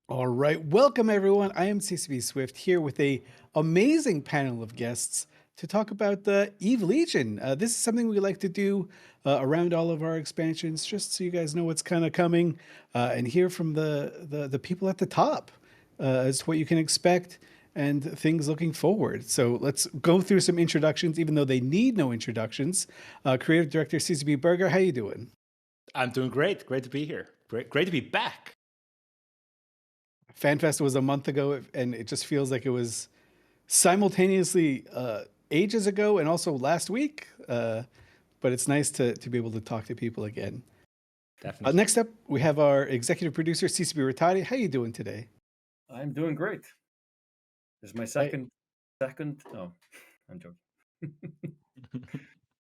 All right, welcome everyone. I am CCP Swift here with a amazing panel of guests to talk about the Eve Legion. This is something we like to do around all of our expansions, just so you guys know what's kind of coming and hear from the people at the top as to what you can expect and things looking forward. So let's go through some introductions, even though they need no introductions. Creative Director CCP Berger, how you doing? I'm doing great. Great to be here. Great to be back. FanFest was a month ago, and it just feels like it was simultaneously ages ago and also last week. But it's nice to be able to talk to people again. Definitely. Next up, we have our executive producer, CCP Rattati. How you doing today? I'm doing great. This is my I, second. No, I'm joking.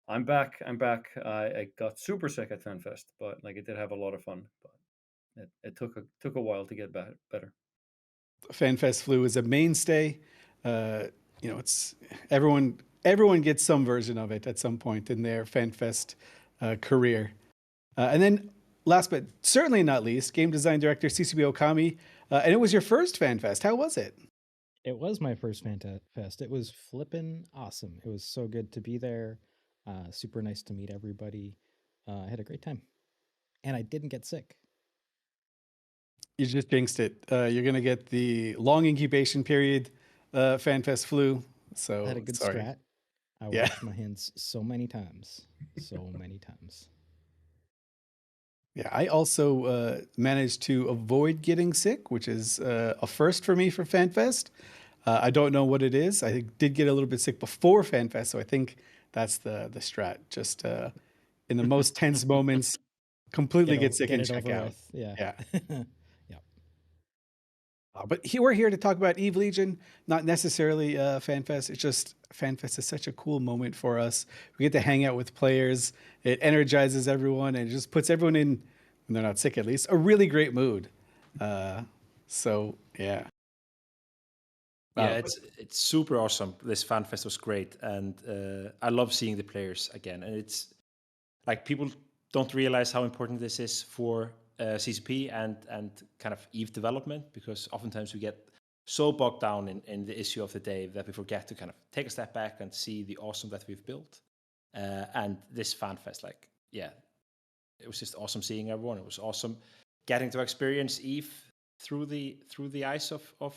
I'm back. I got super sick at Fanfest, but like it did have a lot of fun. But it took a while to get better. FanFest flu is a mainstay. Uh, it's everyone gets some version of it at some point in their FanFest career. And then last but certainly not least, game design director CCP Okami. And it was your first FanFest. How was it? It was my first Fest. It was flippin' awesome. It was so good to be there. Super nice to meet everybody. I had a great time, and I didn't get sick. You just jinxed it. You're gonna get the long incubation period, FanFest flu. So I had a good sorry. strat. I Yeah. washed my hands so many times, so many times. Yeah, I also managed to avoid getting sick, which is a first for me for FanFest. I don't know what it is. I did get a little bit sick before FanFest, so I think that's the strat. Just in the most tense moments, completely get sick Get and it check over out. with. Yeah. Yeah. Yeah. But we're here to talk about Eve Legion, not necessarily FanFest. It's just FanFest is such a cool moment for us. We get to hang out with players. It energizes everyone and it just puts everyone in, when they're not sick at least, a really great mood. So yeah. Yeah, Wow. it's super awesome. This fan fest was great, and I love seeing the players again. And it's like people don't realize how important this is for CCP and kind of Eve development, because oftentimes we get so bogged down in the issue of the day that we forget to kind of take a step back and see the awesome that we've built. And this fan fest, like, yeah, it was just awesome seeing everyone. It was awesome getting to experience Eve through the eyes of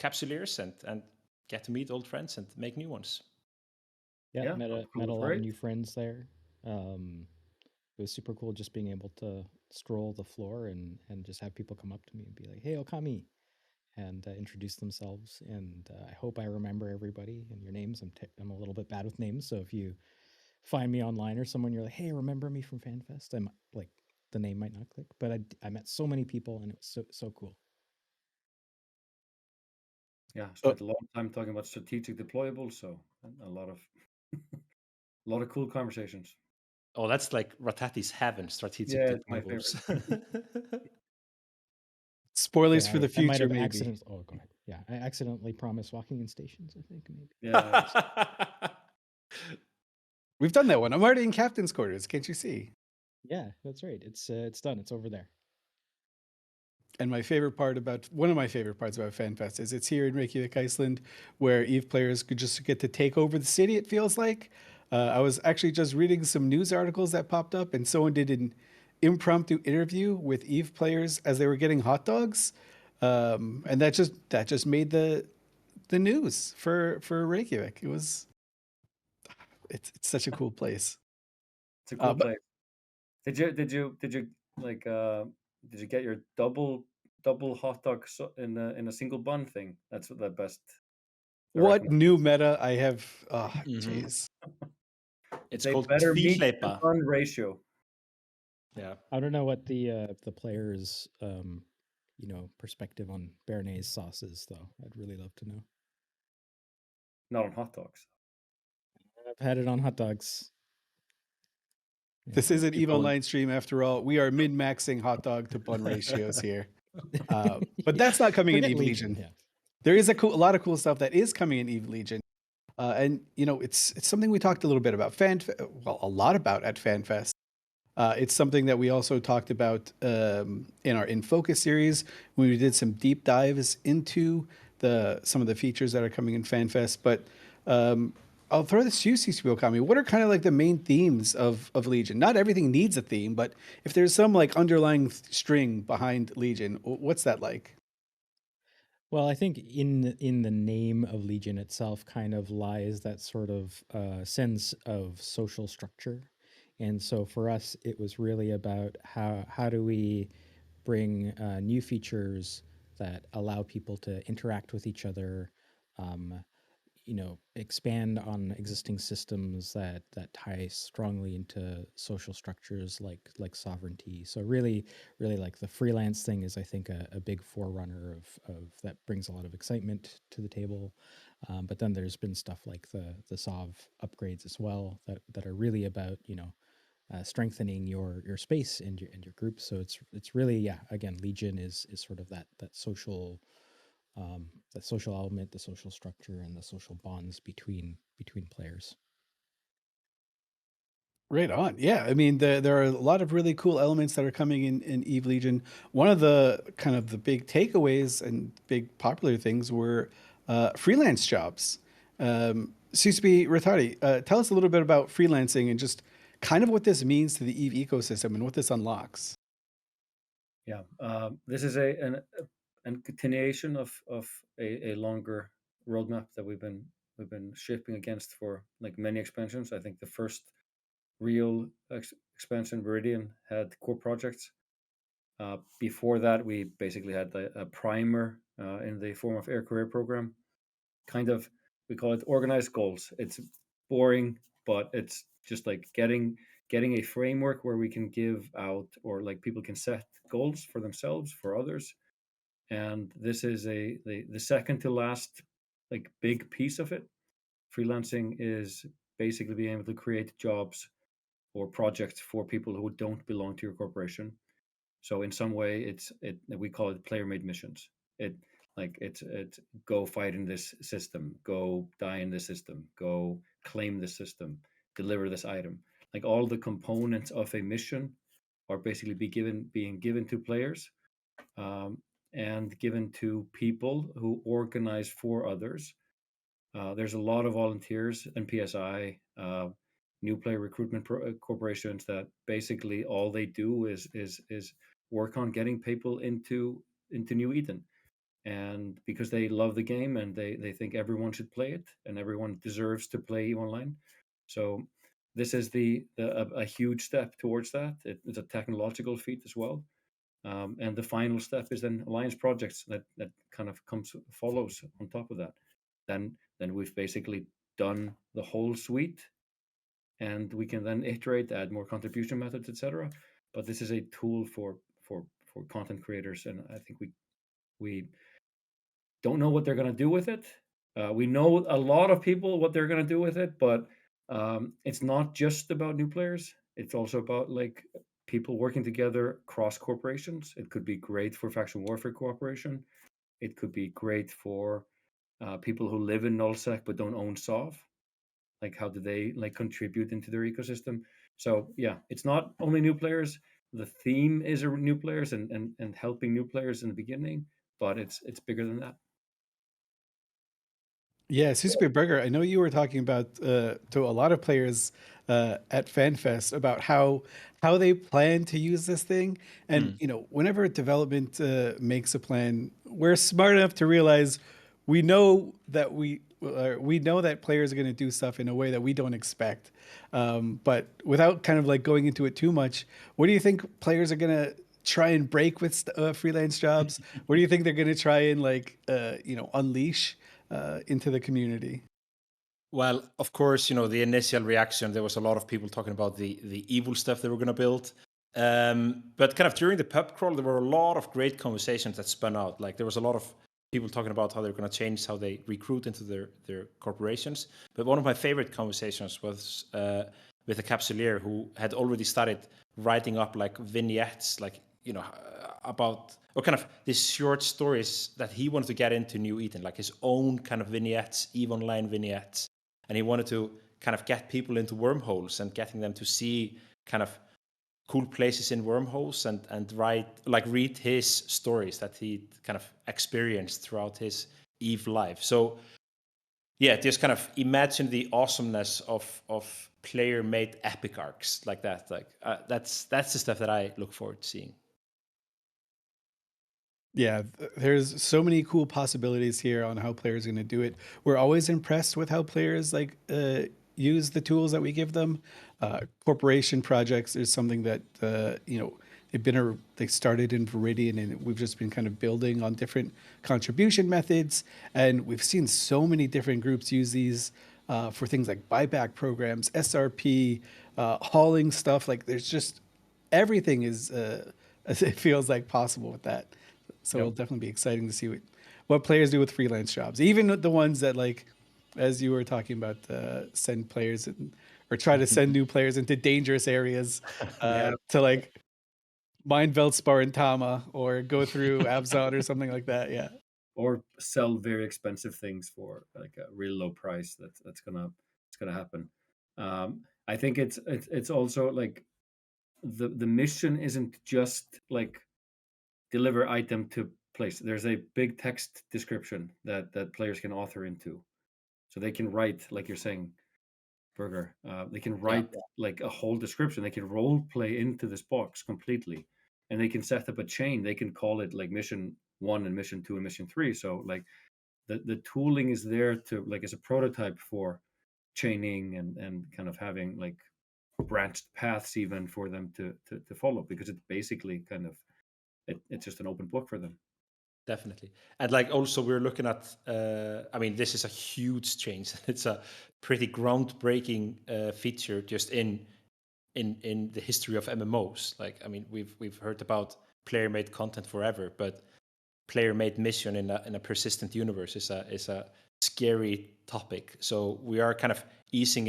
capsuleers and get to meet old friends and make new ones. Yeah. Met a lot of Great. new friends there. It was super cool just being able to stroll the floor and just have people come up to me and be like, "Hey, Okami," and introduce themselves. And I hope I remember everybody and your names. I'm a little bit bad with names, so if you find me online or someone, you're like, "Hey, remember me from FanFest?" I'm like, the name might not click, but I met so many people and it was so cool. Yeah, spent a lot of time talking about strategic deployables, so a lot of a lot of cool conversations. Oh, that's like Rattati's heaven, strategic Yeah, it's my deployables. Spoilers Yeah, for the I might future, have maybe. Oh, go ahead. Yeah, I accidentally promised walking in stations. I think maybe. Yeah, We've done that one. I'm already in captain's quarters. Can't you see? Yeah, that's right. It's done. It's over there. And one of my favorite parts about FanFest is it's here in Reykjavik, Iceland, where Eve players could just get to take over the city. It feels like. I was actually just reading some news articles that popped up, and someone did an impromptu interview with Eve players as they were getting hot dogs, and that just made the news for Reykjavik. It's such a cool place. it's a cool But place. Did you like did you get your double hot dog in a single bun thing? That's what the best. I what recommend. new meta I have? Oh, Mhm. jeez. It's It's a called better meat to tvíhlaupa. bun ratio. Yeah. I don't know what the players perspective on béarnaise sauce is though. I'd really love to know. Not on hot dogs. I've had it on hot dogs. This is an Keep EVE going. Online stream after all. We are min-maxing hot dog to bun ratios here. But that's not coming in Forget EVE Legion. Yeah. There is a lot of cool stuff that is coming in EVE Legion. And it's something we talked a little bit about, a lot about at FanFest. It's something that we also talked about in our In Focus series when we did some deep dives into some of the features that are coming in FanFest. But I'll throw this to you, CCP Okami. What are kind of like the main themes of Legion? Not everything needs a theme, but if there's some like underlying string behind Legion, what's that like? Well, I think in the name of Legion itself kind of lies that sort of sense of social structure. And so for us, it was really about how do we bring new features that allow people to interact with each other, um, expand on existing systems that tie strongly into social structures like sovereignty. So really like the freelance thing is, I think, a big forerunner of that brings a lot of excitement to the table. But then there's been stuff like the Sov upgrades as well that are really about strengthening your space and your group. So it's really, yeah, again, Legion is sort of that social element, the social structure, and the social bonds between players. Right on. Yeah. I mean, there are a lot of really cool elements that are coming in Eve Legion. One of the kind of the big takeaways and big popular things were freelance jobs. CCP Rattati, tell us a little bit about freelancing and just kind of what this means to the Eve ecosystem and what this unlocks. Yeah, this is a continuation of a longer roadmap that we've been shaping against for like many expansions. I think the first real expansion, Viridian, had core projects. Before that, we basically had a primer in the form of Air Career Program. Kind of, we call it organized goals. It's boring, but it's just like getting a framework where we can give out, or like people can set goals for themselves, for others. And this is the second to last like big piece of it. Freelancing is basically being able to create jobs or projects for people who don't belong to your corporation. So in some way, we call it player made missions. It it's go fight in this system, go die in this system, go claim this system, deliver this item. Like all the components of a mission are basically being given to players, um, and given to people who organize for others. There's a lot of volunteers and PSI, new player recruitment corporations that basically all they do is work on getting people into New Eden, and because they love the game and they think everyone should play it and everyone deserves to play online. So this is a huge step towards that. It's a technological feat as well. And the final step is then alliance projects that kind of follows on top of that. Then we've basically done the whole suite, and we can then iterate, add more contribution methods, etc. But this is a tool for content creators, and I think we don't know what they're going to do with it. We know a lot of people what they're going to do with it, but it's not just about new players. It's also about like people working together cross corporations. It could be great for faction warfare cooperation. It could be great for people who live in nullsec but don't own Sov. Like how do they like contribute into their ecosystem? So yeah, it's not only new players. The theme is new players and helping new players in the beginning, but it's bigger than that. Yeah, CCP Burger, I know you were talking about to a lot of players at FanFest about how they plan to use this thing. And whenever development makes a plan, we're smart enough to realize we know that players are going to do stuff in a way that we don't expect. But without kind of like going into it too much, what do you think players are going to try and break with freelance jobs? What do you think they're going to try and like unleash into the community? Well, of course, the initial reaction, there was a lot of people talking about the evil stuff they were going to build. But kind of during the pub crawl, there were a lot of great conversations that spun out. Like there was a lot of people talking about how they're going to change how they recruit into their corporations. But one of my favorite conversations was with a capsuleer who had already started writing up like vignettes, like, about, or kind of these short stories that he wanted to get into New Eden, like his own kind of vignettes, EVE Online vignettes. And he wanted to kind of get people into wormholes and getting them to see kind of cool places in wormholes and read his stories that he kind of experienced throughout his Eve life. So yeah, just kind of imagine the awesomeness of player made epic arcs like that. Like that's the stuff that I look forward to seeing. Yeah, there's so many cool possibilities here on how players are going to do it. We're always impressed with how players use the tools that we give them. Corporation projects is something that they started in Viridian, and we've just been kind of building on different contribution methods, and we've seen so many different groups use these for things like buyback programs, SRP, hauling stuff. Like there's just everything is as it feels like possible with that. So it'll definitely be exciting to see what players do with freelance jobs, even the ones that like, as you were talking about, send players or try to send new players into dangerous areas Yeah, to like mine Veldspar and Tama or go through Abzan or something like that. Yeah. or sell very expensive things for like a really low price. That's gonna happen. I think it's also like the mission isn't just like deliver item to place. There's a big text description that players can author into, so they can write like you're saying, Burger. They can Yeah, write like a whole description. They can role play into this box completely, and they can set up a chain. They can call it like mission 1 and mission 2 and mission 3. So like the tooling is there to like as a prototype for chaining and kind of having like branched paths even for them to follow, because it's basically kind of it's just an open book for them. definitely. And like also we're looking at I mean this is a huge change. It's a pretty groundbreaking feature just in the history of MMOs. Like I mean we've heard about player made content forever, but player made mission in a persistent universe is a scary topic. So we are kind of easing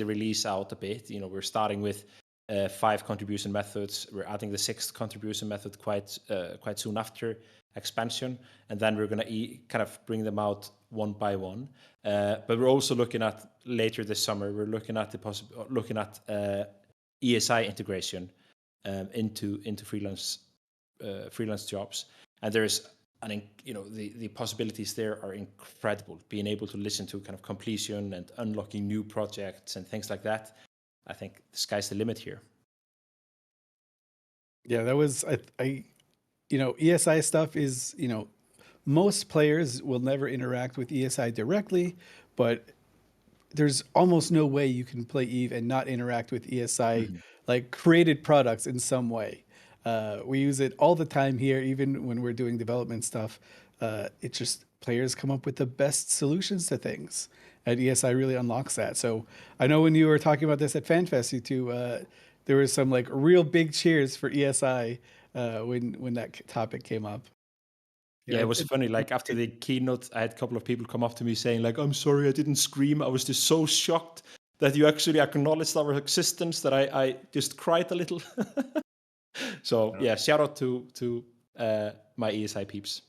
the release out a bit. You know, we're starting with 5 contribution methods. We're adding the 6th contribution method quite soon after expansion, and then we're going to kind of bring them out one by one. But we're also looking at later this summer. We're looking at ESI integration into freelance jobs, and there's the possibilities there are incredible. Being able to listen to kind of completion and unlocking new projects and things like that, I think the sky's the limit here. Yeah, that was ESI stuff is, most players will never interact with ESI directly, but there's almost no way you can play Eve and not interact with ESI like created products in some way. We use it all the time here, even when we're doing development stuff. It just players come up with the best solutions to things, and ESI really unlocks that. So I know when you were talking about this at Fanfest, you two, there was some like real big cheers for ESI when that topic came up. Yeah, it was funny. Like after the keynote, I had a couple of people come up to me saying, like, "I'm sorry, I didn't scream. I was just so shocked that you actually acknowledged our existence that I just cried a little." So yeah, shout out to my ESI peeps.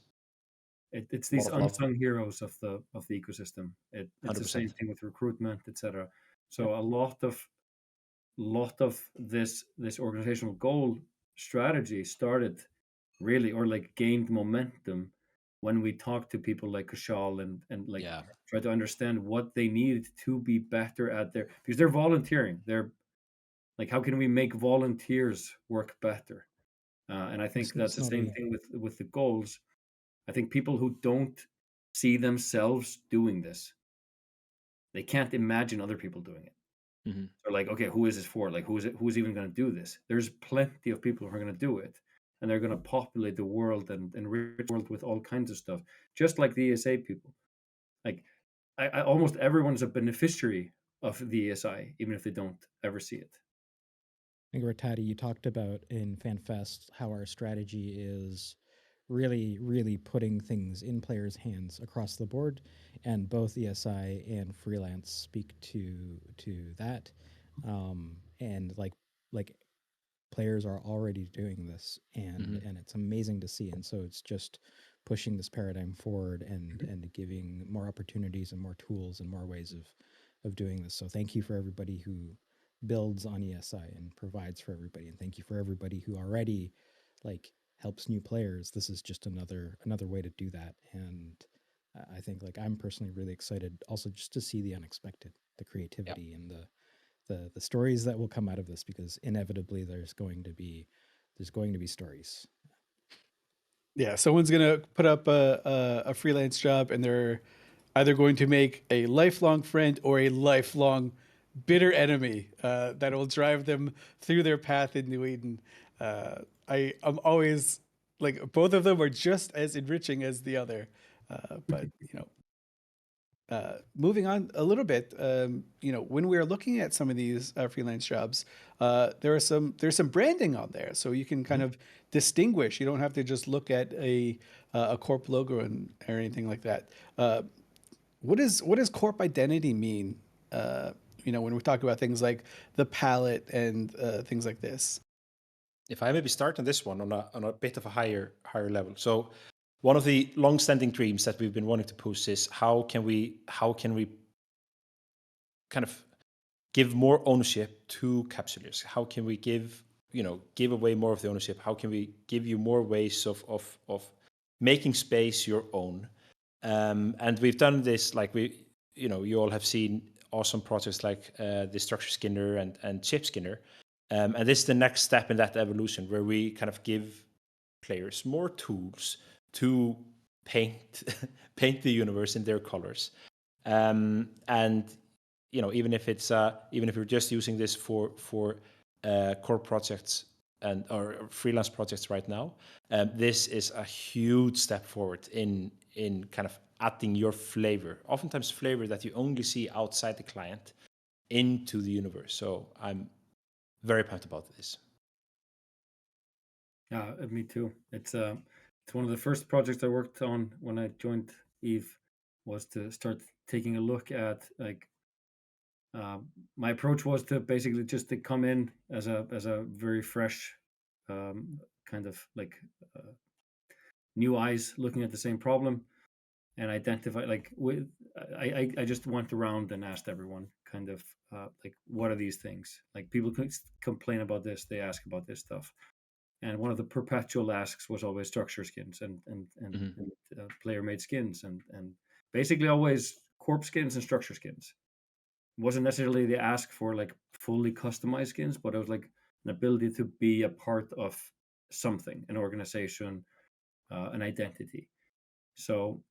It's A lot these of love, unsung heroes of the ecosystem. It's the same 100%. thing with recruitment, etc. So a lot of this organizational goal strategy started really or like gained momentum when we talked to people like Kushal and like Yeah, try to understand what they needed to be better at their, because they're volunteering. They're like, how can we make volunteers work better? And I think that's It's the not same a thing with the goals. I think people who don't see themselves doing this, they can't imagine other people doing it. hmm They're like, okay, who is this for? Like, who's even going to do this? There's plenty of people who are going to do it, and they're going to populate the world and enrich the world with all kinds of stuff, just like the ESA people. Like, I almost everyone's a beneficiary of the ESI, even if they don't ever see it. I think Rattati, you talked about in FanFest how our strategy is really putting things in players' hands across the board, and both ESI and Freelance speak to that. And like players are already doing this, hmm and it's amazing to see. And so it's just pushing this paradigm forward and giving more opportunities and more tools and more ways of doing this. So thank you for everybody who builds on ESI and provides for everybody. And thank you for everybody who already like helps new players. This is just another way to do that. And I think like I'm personally really excited also just to see the unexpected, the Yeah. creativity and the stories that will come out of this, because inevitably there's going to be stories. Yeah, someone's gonna put up a freelance job, and they're either going to make a lifelong friend or a lifelong bitter enemy that will drive them through their path in New Eden. I'm always like, both of them are just as enriching as the other, but moving on a little bit, when we are looking at some of these freelance jobs, there's some branding on there, so you can kind of distinguish. You don't have to just look at a corp logo or anything like that. What does corp identity mean? When we talk about things like the palette and things like this. If I maybe start on this one on a bit of a higher level. So one of the long-standing dreams that we've been wanting to push is how can we kind of give more ownership to capsulers? How can we give away more of the ownership? How can we give you more ways of making space your own? And we've done this, like you all have seen awesome projects like the Structure Skinner and Chip Skinner. And this is the next step in that evolution, where we kind of give players more tools to paint paint the universe in their colors. And even if you're just using this for core projects or freelance projects right now, this is a huge step forward in kind of adding your flavor, oftentimes flavor that you only see outside the client, into the universe. So I'm very pumped about this. Yeah, me too. It's one of the first projects I worked on when I joined Eve, was to start taking a look at like my approach was to basically just to come in as a very fresh kind of like new eyes looking at the same problem, and identify like I just went around and asked everyone kind of like, what are these things? Like, people complain about this, they ask about this stuff, and one of the perpetual asks was always structure skins and player made skins, and basically always corp skins and structure skins. It wasn't necessarily the ask for like fully customized skins, but it was like an ability to be a part of something, an organization, an identity. So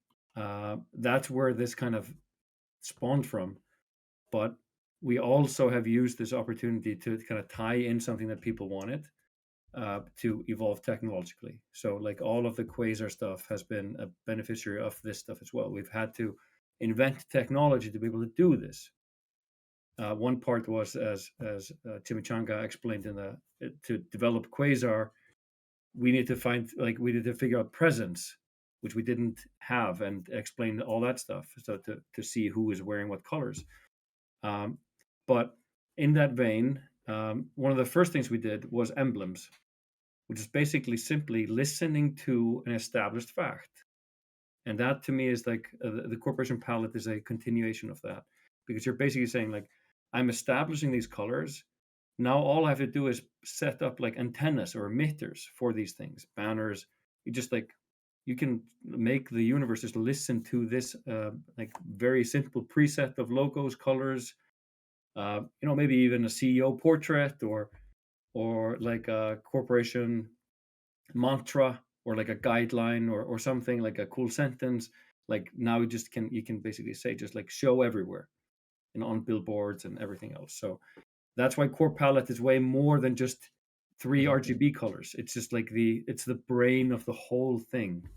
that's where this kind of spawned from. But we also have used this opportunity to kind of tie in something that people wanted to evolve technologically. So, like, all of the Quasar stuff has been a beneficiary of this stuff as well. We've had to invent technology to be able to do this. One part was, as Chimichanga explained to develop Quasar, we need to figure out presence, which we didn't have, and explain all that stuff. So to see who is wearing what colors. But in that vein, one of the first things we did was emblems, which is basically simply listening to an established fact. And that to me is like the corporation palette is a continuation of that, because you're basically saying, like, I'm establishing these colors. Now all I have to do is set up like antennas or emitters for these things, banners. You can make the universe just listen to this like very simple preset of logos, colors, maybe even a CEO portrait, or like a corporation mantra, or like a guideline, or something like a cool sentence. Like, now you can basically say, just like, show everywhere and on billboards and everything else. So that's why core palette is way more than just three RGB colors. It's just like it's the brain of the whole thing.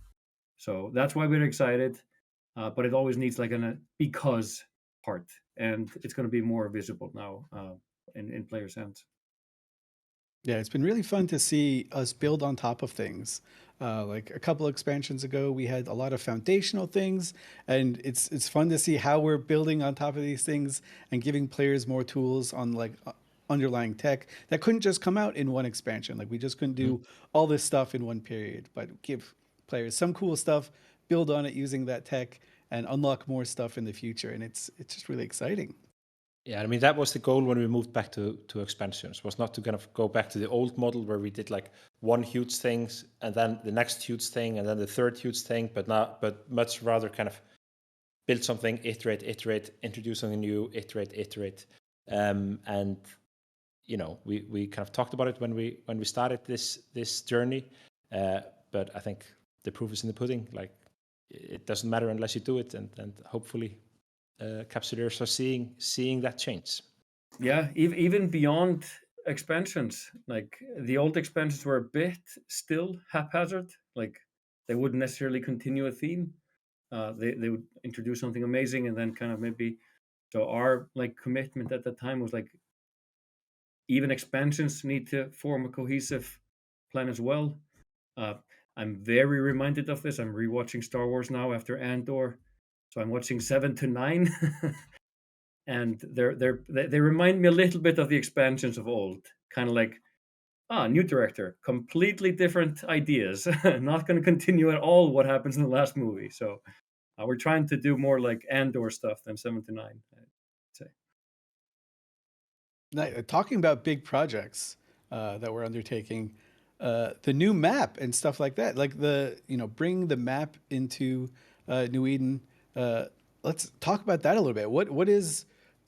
So that's why we're excited, but it always needs like a because part, and it's going to be more visible now in players' hands. Yeah, it's been really fun to see us build on top of things. Like a couple expansions ago, we had a lot of foundational things, and it's fun to see how we're building on top of these things and giving players more tools on like underlying tech that couldn't just come out in one expansion. Like, we just couldn't do all this stuff in one period, but give players some cool stuff, build on it using that tech, and unlock more stuff in the future. And it's just really exciting. Yeah, I mean, that was the goal when we moved back to expansions, was not to kind of go back to the old model where we did like one huge thing and then the next huge thing and then the third huge thing, but much rather kind of build something, iterate, introduce something new, iterate. And you know, we kind of talked about it when we started this journey, but I think the proof is in the pudding. Like, it doesn't matter unless you do it, and hopefully capsuleers are seeing that change. Yeah, even beyond expansions, like the old expansions were a bit still haphazard. Like they wouldn't necessarily continue a theme. They would introduce something amazing and then kind of maybe. So our like commitment at the time was like even expansions need to form a cohesive plan as well. Uh, I'm very reminded of this. I'm rewatching Star Wars now after Andor, so I'm watching 7 to 9, and they remind me a little bit of the expansions of old. Kind of like new director, completely different ideas, not going to continue at all what happens in the last movie. So we're trying to do more like Andor stuff than 7 to 9. I'd say. Talking about big projects that we're undertaking, the new map and stuff like that, like bring the map into New Eden. Let's talk about that a little bit. What is,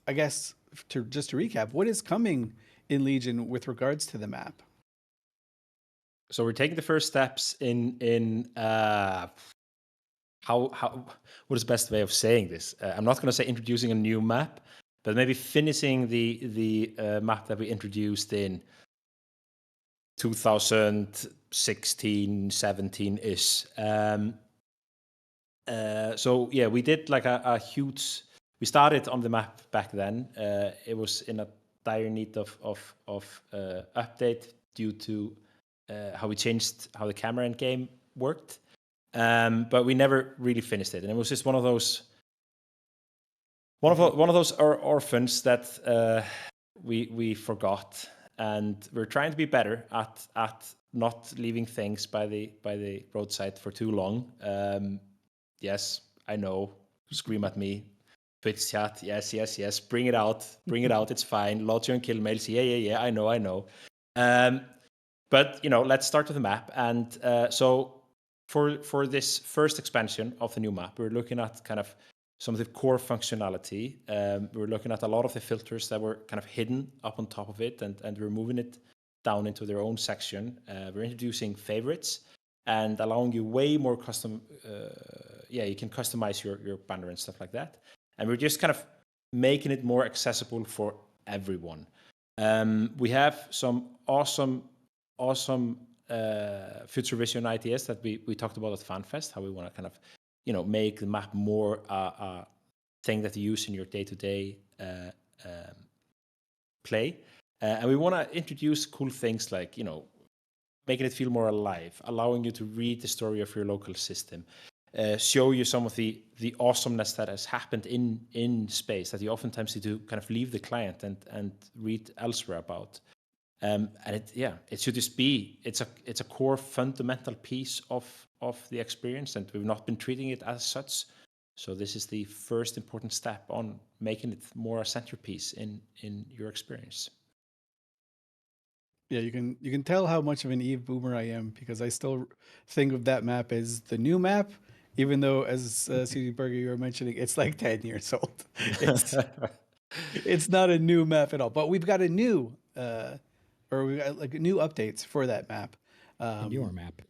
I guess, to recap, what is coming in Legion with regards to the map? So we're taking the first steps in how what is the best way of saying this? I'm not going to say introducing a new map, but maybe finishing the map that we introduced in 2016, 17 ish. So yeah, we did like a huge. We started on the map back then. It was in a dire need of update due to how we changed how the camera and game worked. But we never really finished it, and it was just one of those orphans that we forgot, and we're trying to be better at not leaving things by the roadside for too long. Yes, I know. Scream at me. Twitch chat. Yes. Bring it out. It's fine. Lodge and kill mails. Yeah. I know. But let's start with the map. And so for this first expansion of the new map, we're looking at kind of some of the core functionality. We're looking at a lot of the filters that were kind of hidden up on top of it, and we're moving it down into their own section. We're introducing favorites and allowing you way more custom. You can customize your banner and stuff like that. And we're just kind of making it more accessible for everyone. We have some awesome future vision ideas that we talked about at Fanfest, how we want to kind of make the map more a thing that you use in your day-to-day play. And we want to introduce cool things like making it feel more alive, allowing you to read the story of your local system, show you some of the awesomeness that has happened in space that you oftentimes need to kind of leave the client and read elsewhere about. And it should just be it's a core fundamental piece of the experience, and we've not been treating it as such. So this is the first important step on making it more a centerpiece in your experience. Yeah, you can tell how much of an Eve boomer I am, because I still think of that map as the new map, even though, as CD Burger, you were mentioning, it's like 10 years old. It's not a new map at all. But we've got a new or we got like new updates for that map. A newer map.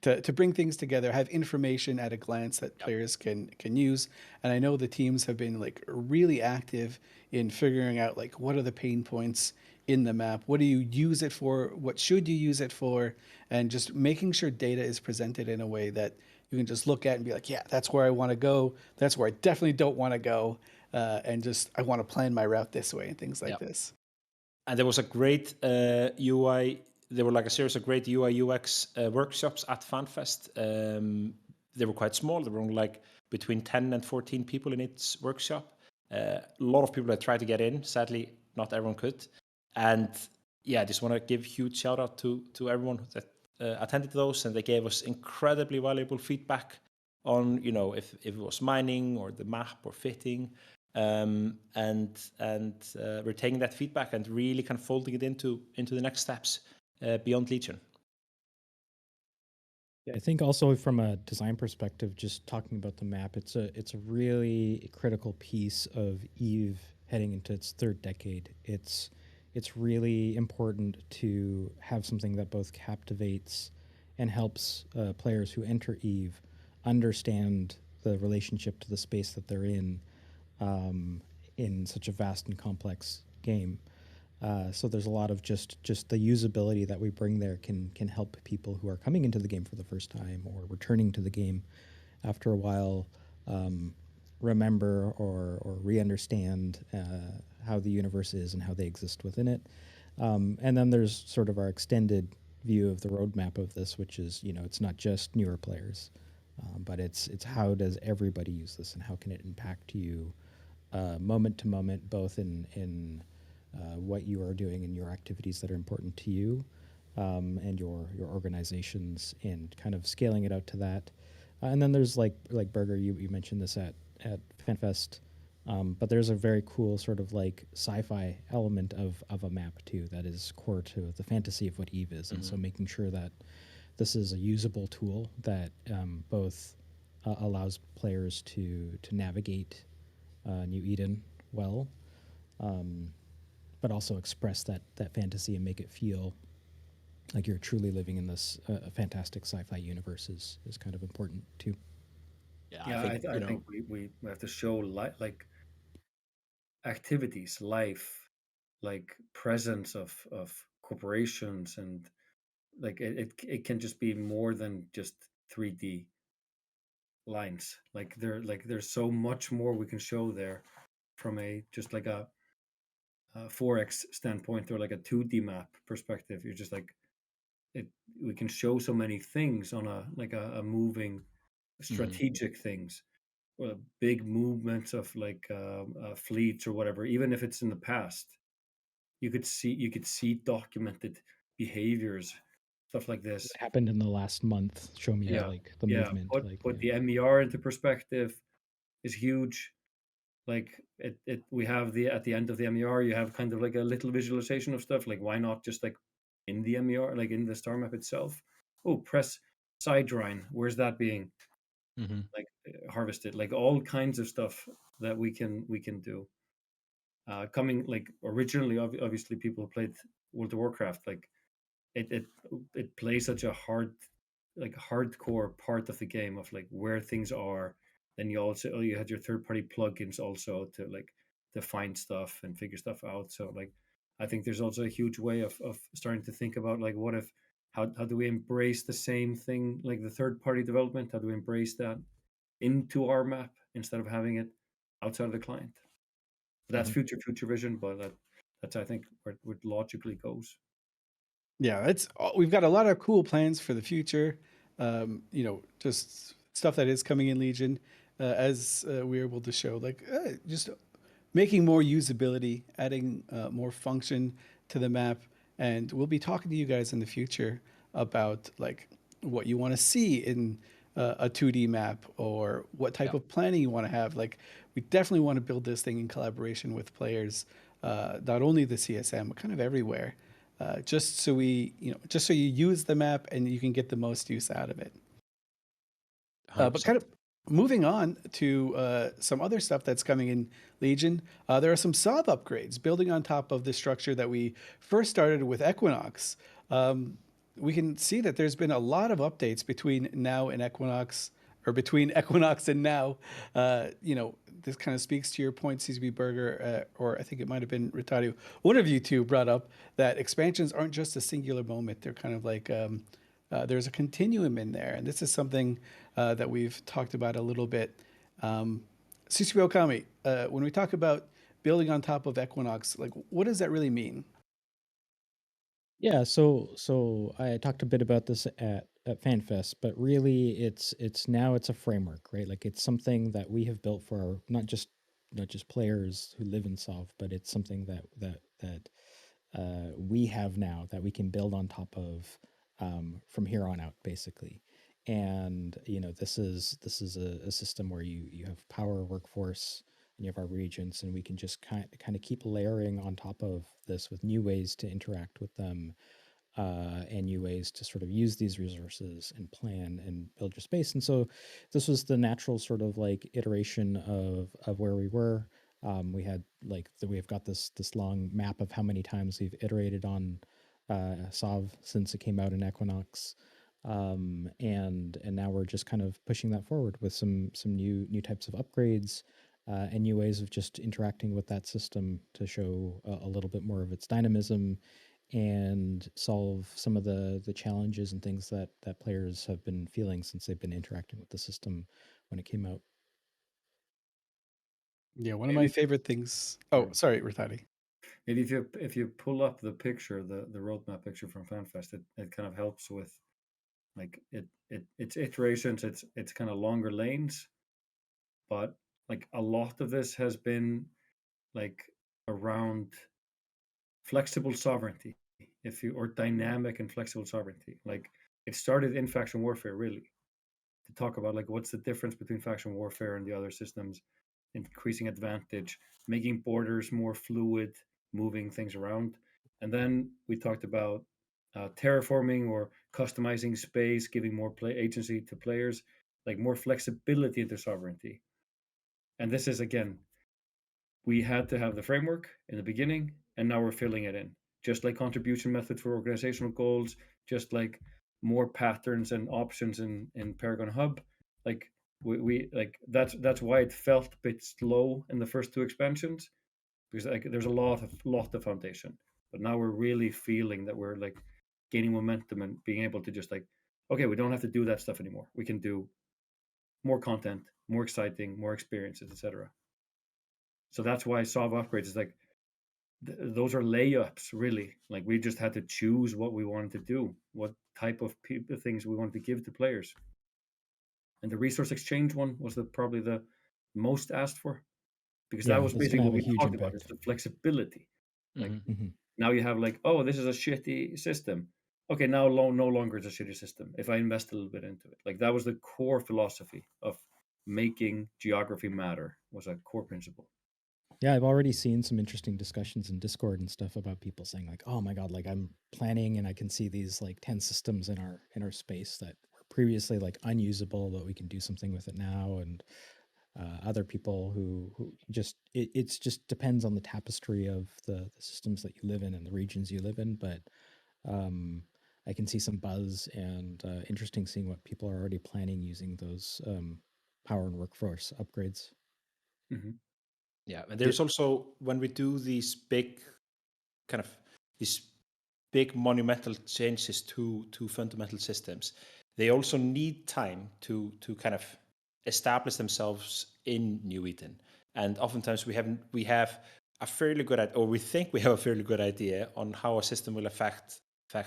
To bring things together, have information at a glance that players can use. And I know the teams have been like really active in figuring out like what are the pain points in the map, what do you use it for, what should you use it for, and just making sure data is presented in a way that you can just look at and be like, yeah, that's where I want to go, that's where I definitely don't want to go, and just I want to plan my route this way and things like this. And there was a great UI. There were like a series of great UI UX workshops at Fanfest. They were quite small. There were only like between 10 and 14 people in each workshop. A lot of people that tried to get in. Sadly, not everyone could. And I just want to give huge shout out to everyone that attended those, and they gave us incredibly valuable feedback on if it was mining or the map or fitting. we're taking that feedback and really kind of folding it into the next steps beyond Legion. I think also from a design perspective, just talking about the map, it's a really critical piece of Eve heading into its third decade. It's really important to have something that both captivates and helps players who enter Eve understand the relationship to the space that they're in such a vast and complex game. So there's a lot of just the usability that we bring there can help people who are coming into the game for the first time or returning to the game after a while remember or re-understand how the universe is and how they exist within it. And then there's sort of our extended view of the roadmap of this, which is, you know, it's not just newer players, but it's how does everybody use this and how can it impact you moment to moment, both in what you are doing and your activities that are important to you, and your organizations, and kind of scaling it out to that. And then there's like Berger, you mentioned this at Fanfest, but there's a very cool sort of like sci-fi element of a map too that is core to the fantasy of what Eve is, and so making sure that this is a usable tool that both allows players to navigate New Eden well, but also express that fantasy and make it feel like you're truly living in this fantastic sci-fi universe is kind of important too. Yeah, I think we have to show like activities, life, like presence of corporations, and like it can just be more than just 3D lines. Like there's so much more we can show there from a just like a 4x standpoint or like a 2D map perspective. You're just like it. We can show so many things on a moving strategic things, or big movements of like fleets or whatever. Even if it's in the past, you could see documented behaviors, stuff like this. What happened in the last month? Show me Yeah, like the yeah. movement. Like Put the MER into perspective is huge. Like we have the at the end of the MER, you have kind of like a little visualization of stuff. Like why not just like in the MER, like in the star map itself? Oh, press sideline. Where's that being like harvested? Like all kinds of stuff that we can do. Coming like originally, obviously people who played World of Warcraft, like it it it plays such a hardcore part of the game of like where things are. Then you had your third party plugins also to find stuff and figure stuff out. So like I think there's also a huge way of starting to think about like what if how do we embrace the same thing, like the third party development, how do we embrace that into our map instead of having it outside of the client. That's future vision, but that's I think where it logically goes. Yeah, we've got a lot of cool plans for the future. You know, just stuff that is coming in Legion, as we're able to show, like just making more usability, adding more function to the map, and we'll be talking to you guys in the future about like what you want to see in a 2D map or what type of planning you want to have. Like, we definitely want to build this thing in collaboration with players, not only the CSM, but kind of everywhere. Just so just so you use the map and you can get the most use out of it. But kind of moving on to some other stuff that's coming in Legion, there are some sub upgrades building on top of the structure that we first started with Equinox. We can see that there's been a lot of updates between now and Equinox, or between Equinox and now. This kind of speaks to your point, CCB Burger, or I think it might have been Rattati. One of you two brought up that expansions aren't just a singular moment. They're kind of like there's a continuum in there. And this is something that we've talked about a little bit. CCP Okami, when we talk about building on top of Equinox, like what does that really mean? Yeah, so I talked a bit about this at FanFest, but really it's a framework, right? Like it's something that we have built for our, not just players who live in Solve, but it's something that we have now that we can build on top of from here on out, basically. And this is a system where you have power workforce any of our regions, and we can just kind of keep layering on top of this with new ways to interact with them, and new ways to sort of use these resources and plan and build your space. And so this was the natural sort of like iteration of where we were. We had like we've got this long map of how many times we've iterated on Sov since it came out in Equinox. And now we're just kind of pushing that forward with some new types of upgrades, and new ways of just interacting with that system to show a little bit more of its dynamism and solve some of the challenges and things that players have been feeling since they've been interacting with the system when it came out. Yeah, one of my Maybe, favorite things. Oh, sorry. sorry, Rattati. Maybe if you pull up the picture, the roadmap picture from FanFest, it kind of helps with like it's iterations, it's kind of longer lanes, but like a lot of this has been like around flexible sovereignty, if you or dynamic and flexible sovereignty. Like it started in faction warfare really to talk about like what's the difference between faction warfare and the other systems, increasing advantage, making borders more fluid, moving things around. And then we talked about terraforming or customizing space, giving more play agency to players, like more flexibility into sovereignty. And this is again, we had to have the framework in the beginning, and now we're filling it in. Just like contribution method for organizational goals, just like more patterns and options in Paragon Hub. Like we like that's why it felt a bit slow in the first two expansions, because like there's a lot of foundation. But now we're really feeling that we're like gaining momentum and being able to just like, okay, we don't have to do that stuff anymore. We can do more content, more exciting, more experiences, etc. So that's why Sov upgrades is like those are layups really. Like we just had to choose what we wanted to do, what type of things we wanted to give to players. And the resource exchange one was probably the most asked for, because that Yeah, was it's basically going to have what a we huge talked about, is impact. the flexibility. Like Mhm. now you have like, oh, this is a shitty system. Okay, now no longer it's a shitty system if I invest a little bit into it. Like that was the core philosophy of making geography matter, was a core principle. Yeah, I've already seen some interesting discussions in Discord and stuff about people saying like, "Oh my god, like I'm planning and I can see these like 10 systems in our space that were previously like unusable, but we can do something with it now." And other people who just it's just depends on the tapestry of the systems that you live in and the regions you live in. But um, I can see some buzz and interesting seeing what people are already planning using those power and workforce upgrades. Hmm. Yeah, and there's also when we do these big kind of these big monumental changes to fundamental systems, they also need time to kind of establish themselves in New Eden. And oftentimes we have a fairly good idea, or we think we have a fairly good idea on how a system will affect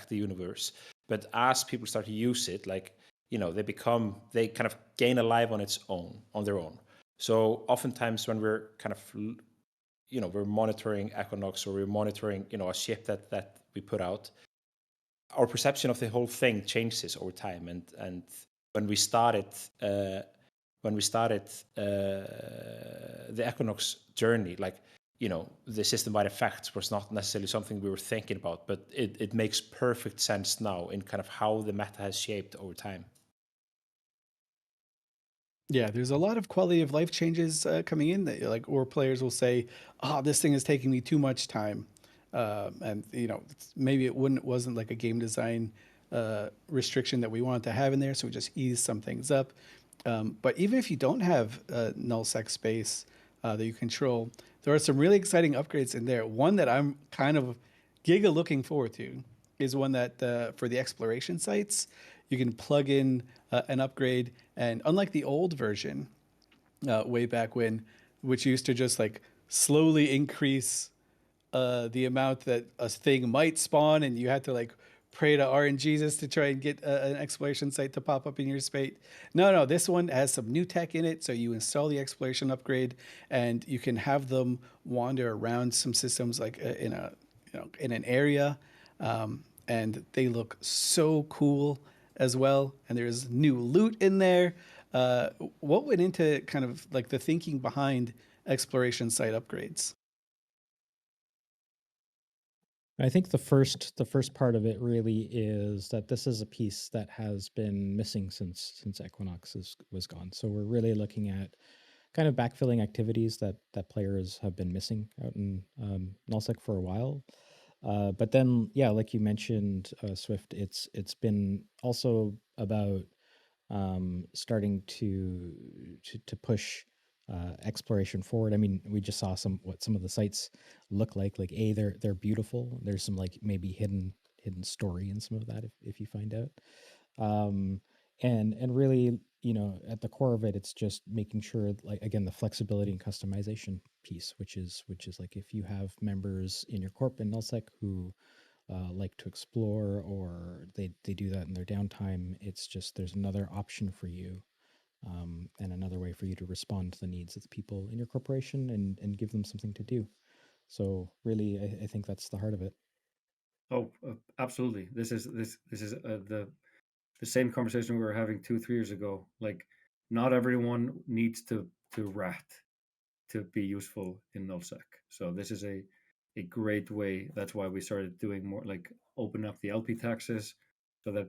the universe. But as people start to use it, like they kind of gain a life on their own. So oftentimes when we're kind of we're monitoring Equinox, or we're monitoring a ship that we put out, our perception of the whole thing changes over time. And when we started the Equinox journey, like the system-wide effects was not necessarily something we were thinking about, but it makes perfect sense now in kind of how the meta has shaped over time. Yeah, there's a lot of quality of life changes coming in that, like, or players will say, "Oh, this thing is taking me too much time," and maybe wasn't like a game design restriction that we wanted to have in there, so we just ease some things up. But even if you don't have null sec space that you control, there are some really exciting upgrades in there. One that I'm kind of giga looking forward to is one that for the exploration sites, you can plug in an upgrade, and unlike the old version, way back when, which used to just like slowly increase the amount that a thing might spawn, and you had to like pray to RNGesus to try and get an exploration site to pop up in your space. No, this one has some new tech in it, so you install the exploration upgrade, and you can have them wander around some systems like in a in an area, and they look so cool as well. And there's new loot in there. What went into kind of like the thinking behind exploration site upgrades? I think the first part of it really is that this is a piece that has been missing since Equinox was gone. So we're really looking at kind of backfilling activities that players have been missing out in nullsec for a while. But then, yeah, like you mentioned, Swift, it's been also about starting to push exploration forward. I mean, we just saw what some of the sites look like. Like, they're beautiful. There's some like maybe hidden story in some of that if you find out. And really, you know, at the core of it, it's just making sure, like, again, the flexibility and customization piece, which is like if you have members in your corp in nullsec who like to explore, or they do that in their downtime, it's just there's another option for you, and another way for you to respond to the needs of the people in your corporation and give them something to do. So really, I think that's the heart of it. Oh, absolutely. This is the same conversation we were having 2-3 years ago. Like, not everyone needs to rat to be useful in nullsec. So this is a great way. That's why we started doing more, like open up the LP taxes so that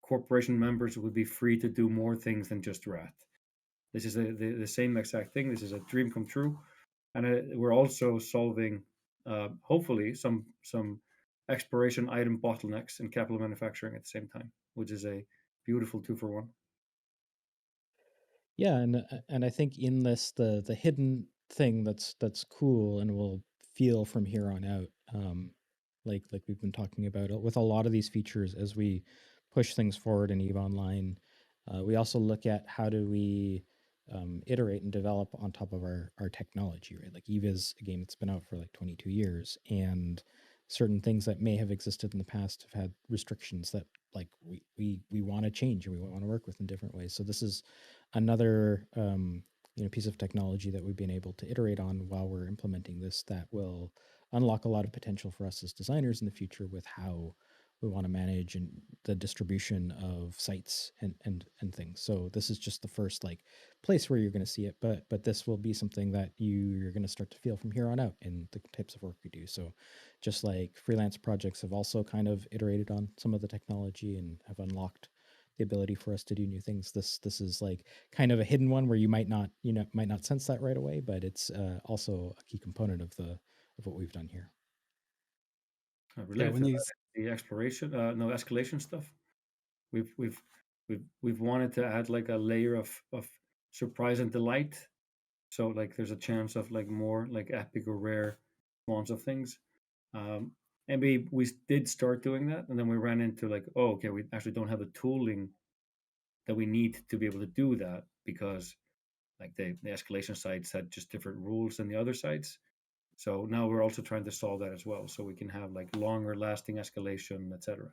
corporation members would be free to do more things than just rat. This is the same exact thing. This is a dream come true, and we're also solving, hopefully, some exploration item bottlenecks in capital manufacturing at the same time, which is a beautiful 2-for-1. Yeah, and I think in this, the hidden thing that's cool and will feel from here on out, like we've been talking about with a lot of these features as we push things forward in EVE Online. We also look at how do we iterate and develop on top of our technology, right? Like EVE is a game that's been out for like 22 years, and certain things that may have existed in the past have had restrictions that like we want to change and we want to work with in different ways. So this is another piece of technology that we've been able to iterate on while we're implementing this that will unlock a lot of potential for us as designers in the future with how we want to manage and the distribution of sites and things. So this is just the first like place where you're going to see it, but this will be something that you're going to start to feel from here on out in the types of work we do. So just like freelance projects have also kind of iterated on some of the technology and have unlocked the ability for us to do new things. This is like kind of a hidden one where you might not sense that right away, but it's also a key component of what we've done here. Yeah, Related when to that, these the exploration, no escalation stuff. We've wanted to add like a layer of surprise and delight. So like there's a chance of like more like epic or rare spawns of things. And we did start doing that, and then we ran into like, oh, okay, we actually don't have the tooling that we need to be able to do that, because like the escalation sites had just different rules than the other sites. So now we're also trying to solve that as well, so we can have like longer lasting escalation, etc.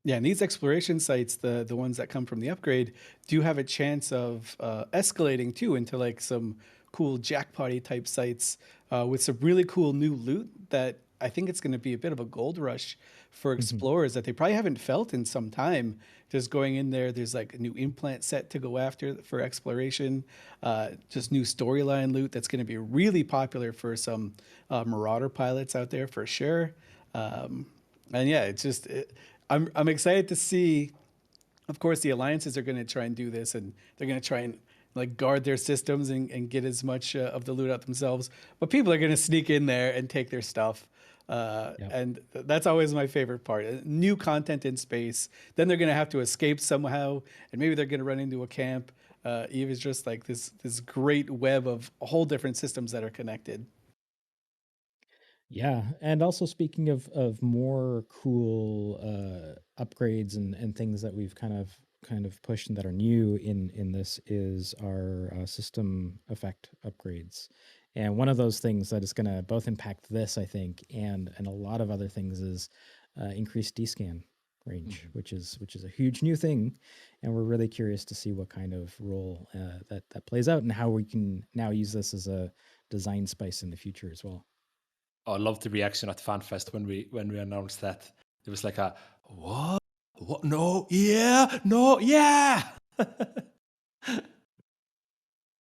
Yeah, and these exploration sites, the ones that come from the upgrade, do have a chance of escalating too into like some cool jackpotty type sites with some really cool new loot that I think it's going to be a bit of a gold rush for explorers that they probably haven't felt in some time. Just going in there, there's like a new implant set to go after for exploration, just new storyline loot that's going to be really popular for some Marauder pilots out there for sure. And yeah, I'm excited to see. Of course, the alliances are going to try and do this, and they're going to try and like guard their systems and get as much of the loot out themselves. But people are going to sneak in there and take their stuff. Yep. And that's always my favorite part. New content in space. Then they're going to have to escape somehow, and maybe they're going to run into a camp. Eve is just like this great web of whole different systems that are connected. Yeah, and also speaking of more cool upgrades and things that we've kind of pushed and that are new in this is our system effect upgrades. And one of those things that is going to both impact this, I think, and a lot of other things is increased D-scan range, which is a huge new thing, and we're really curious to see what kind of role that plays out and how we can now use this as a design spice in the future as well. Oh, I loved the reaction at Fanfest when we announced that. It was like a what? What? No, yeah, no, yeah.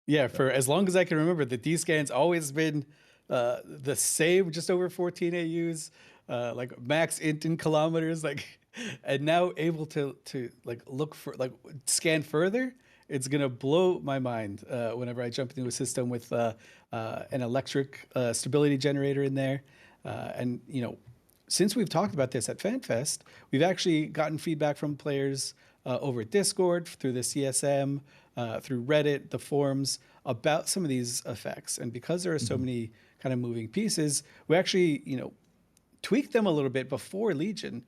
Yeah, for as long as I can remember, the D scan's always been the same, just over 14 AUs, like max int in kilometers, like, and now able to like look for like scan further. It's gonna blow my mind whenever I jump into a system with an electric stability generator in there, and since we've talked about this at FanFest, we've actually gotten feedback from players over Discord, through the CSM, through Reddit, the forums, about some of these effects. And because there are so many kind of moving pieces, we actually, tweaked them a little bit before Legion.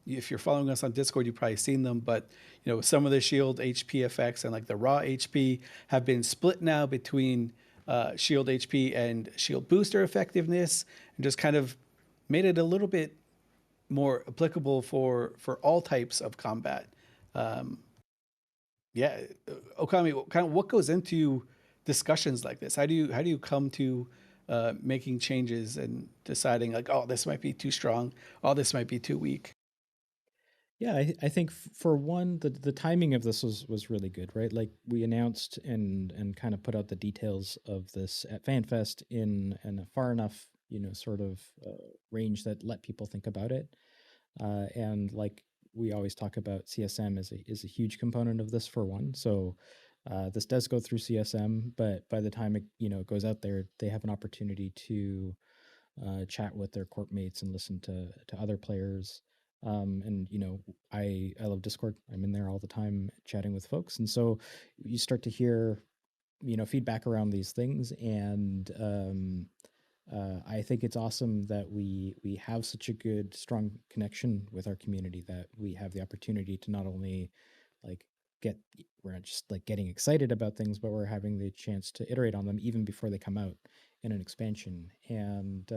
If you're following us on Discord, you've probably seen them, but some of the shield HP effects and like the raw HP have been split now between shield HP and shield booster effectiveness, and just kind of made it a little bit more applicable for all types of combat. Yeah, Okami, kind of what goes into discussions like this? How do you come to making changes and deciding like, oh, this might be too strong, oh, this might be too weak? Yeah, I think for one, the timing of this was really good, right? Like we announced and kind of put out the details of this at FanFest in a far enough, sort of range that let people think about it. And like we always talk about, CSM is a huge component of this for one. So this does go through CSM, but by the time it goes out there, they have an opportunity to chat with their corp mates and listen to other players. And I love Discord. I'm in there all the time chatting with folks, and so you start to hear feedback around these things. And I think it's awesome that we have such a good, strong connection with our community, that we have the opportunity to not only like we're not just like getting excited about things, but we're having the chance to iterate on them even before they come out in an expansion. And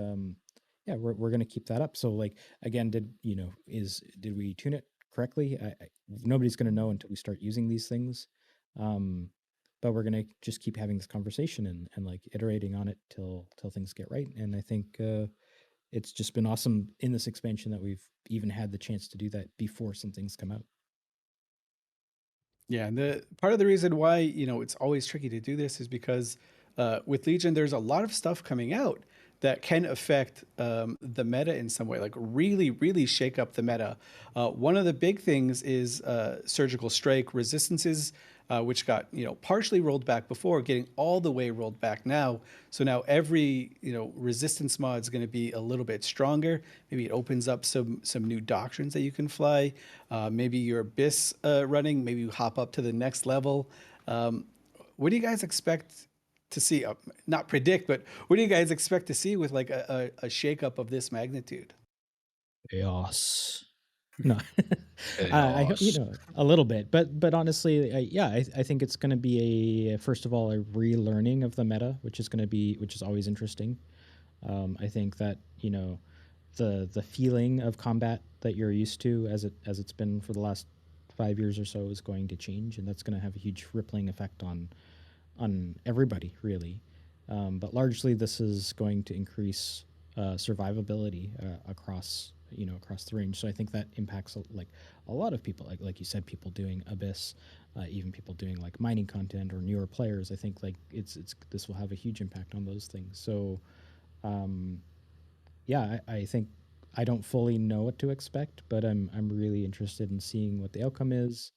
yeah, we're going to keep that up. So like, again, did we tune it correctly? Nobody's going to know until we start using these things. But we're going to just keep having this conversation and like iterating on it till things get right. And I think it's just been awesome in this expansion that we've even had the chance to do that before some things come out. Yeah, and the part of the reason why it's always tricky to do this is because with Legion, there's a lot of stuff coming out that can affect the meta in some way, like really, really shake up the meta. One of the big things is surgical strike resistances, which got partially rolled back before, getting all the way rolled back now. So now every resistance mod is going to be a little bit stronger. Maybe it opens up some new doctrines that you can fly. Maybe your Abyss running. Maybe you hop up to the next level. What do you guys expect to see? Not predict, but what do you guys expect to see with like a shakeup of this magnitude? Chaos. No, Chaos. a little bit, but honestly, yeah, I think it's going to be first of all, a relearning of the meta, which is always interesting. I think that the feeling of combat that you're used to as it's been for the last 5 years or so is going to change, and that's going to have a huge rippling effect on everybody, really. But largely, this is going to increase survivability across the range. So I think that impacts like a lot of people, like you said, people doing Abyss, even people doing like mining content or newer players. I think like it's this will have a huge impact on those things. So yeah, I think I don't fully know what to expect, but I'm really interested in seeing what the outcome is.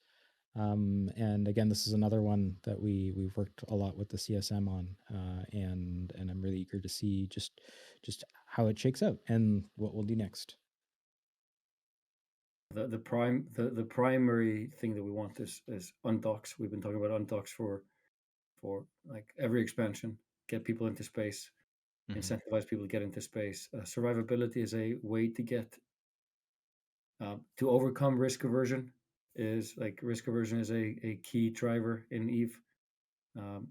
And again, this is another one that we've worked a lot with the CSM on, and I'm really eager to see just how it shakes out and what we'll do next. The primary thing that we want is undocks. We've been talking about undocks for like every expansion. Get people into space, incentivize people to get into space. Survivability is a way to get to overcome risk aversion. Risk aversion is a key driver in Eve.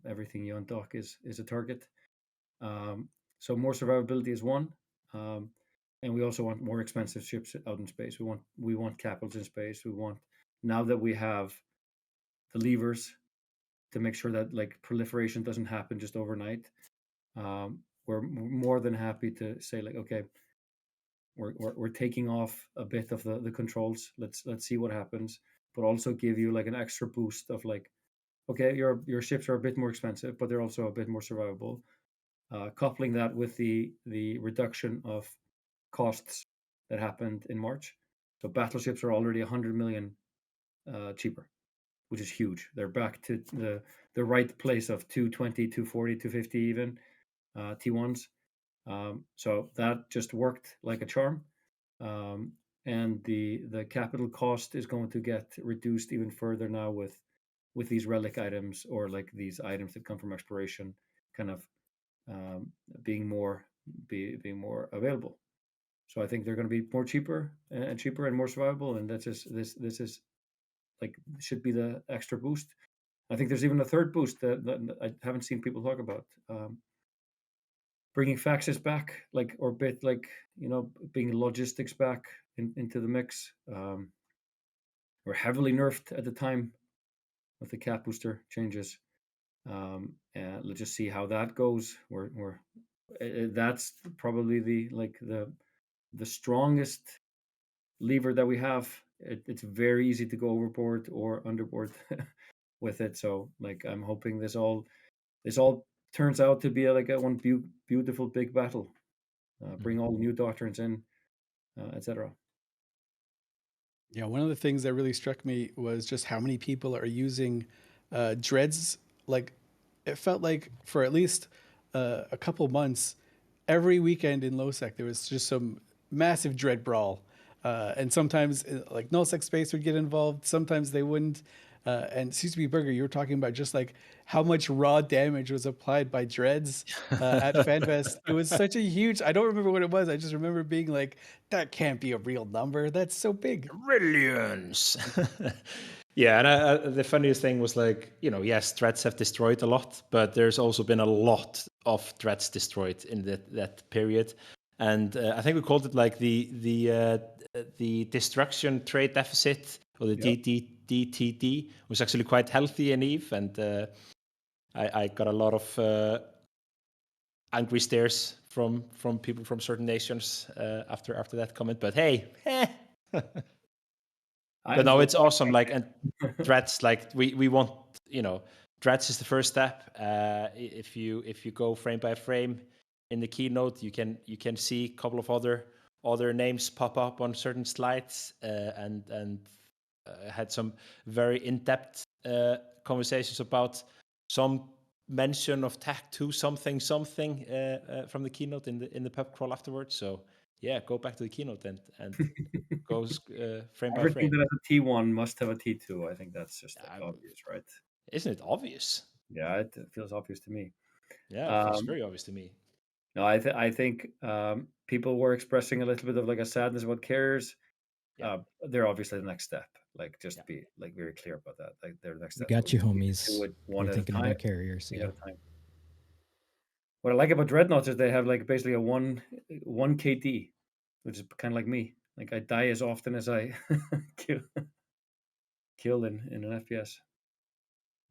Everything you undock is a target. So more survivability is one. And we also want more expensive ships out in space. We want capitals in space. We want, now that we have the levers to make sure that like proliferation doesn't happen just overnight, we're more than happy to say like, okay, we're taking off a bit of the controls. Let's see what happens, but also give you like an extra boost of like okay, your ships are a bit more expensive, but they're also a bit more survivable. Coupling that with the reduction of costs that happened in March, so battleships are already 100 million cheaper, which is huge. They're back to the right place of 220, 240, 250 even T1s. So that just worked like a charm. And the capital cost is going to get reduced even further now with these relic items, or like these items that come from exploration, kind of being more available. So I think they're going to be more cheaper and more survivable, and that's just this is like should be the extra boost. I think there's even a third boost that I haven't seen people talk about. Bringing faxes back, like, or bit like, being logistics back into the mix. Were heavily nerfed at the time with the cap booster changes. And let's just see how that goes. That's probably the strongest lever that we have. It's very easy to go overboard or underboard with it. So like I'm hoping this all turns out to be like a one beautiful big battle. Bring all the new doctrines in, etc. Yeah, one of the things that really struck me was just how many people are using dreads. Like, it felt like for at least a couple months, every weekend in Lowsec, there was just some massive dread brawl. And sometimes, like, nullsec space would get involved, sometimes they wouldn't. And CCP Burger, you were talking about just like how much raw damage was applied by dreads at Fanfest. It was such a huge, I don't remember what it was. I just remember being like, that can't be a real number. That's so big. Brilliance. Yeah, and the funniest thing was like, yes, threats have destroyed a lot, but there's also been a lot of threats destroyed in that period. And I think we called it like the destruction trade deficit, or the DTD, was actually quite healthy in Eve, and I got a lot of angry stares from people from certain nations after that comment. But hey, but no, it's awesome. Like, and threats, like we want, threats is the first step. If you go frame by frame in the keynote, you can see a couple of other names pop up on certain slides, and had some very in-depth conversations about some mention of Tech 2 something from the keynote in the pub crawl afterwards. So yeah, go back to the keynote and goes frame by Everything frame. that has a T1 must have a T2. I think that's just obvious, right? Isn't it obvious? Yeah, it feels obvious to me. Yeah, it feels very obvious to me. No, I think people were expressing a little bit of like a sadness about carriers. Yeah. They're obviously the next step. Like, just be like very clear about that. Like, they're the next We step. got you, Do homies. it one You're at a thinking time. about carriers, At yeah. a time. What I like about dreadnoughts is they have like basically a one KD, which is kind of like me. Like, I die as often as I kill in an FPS.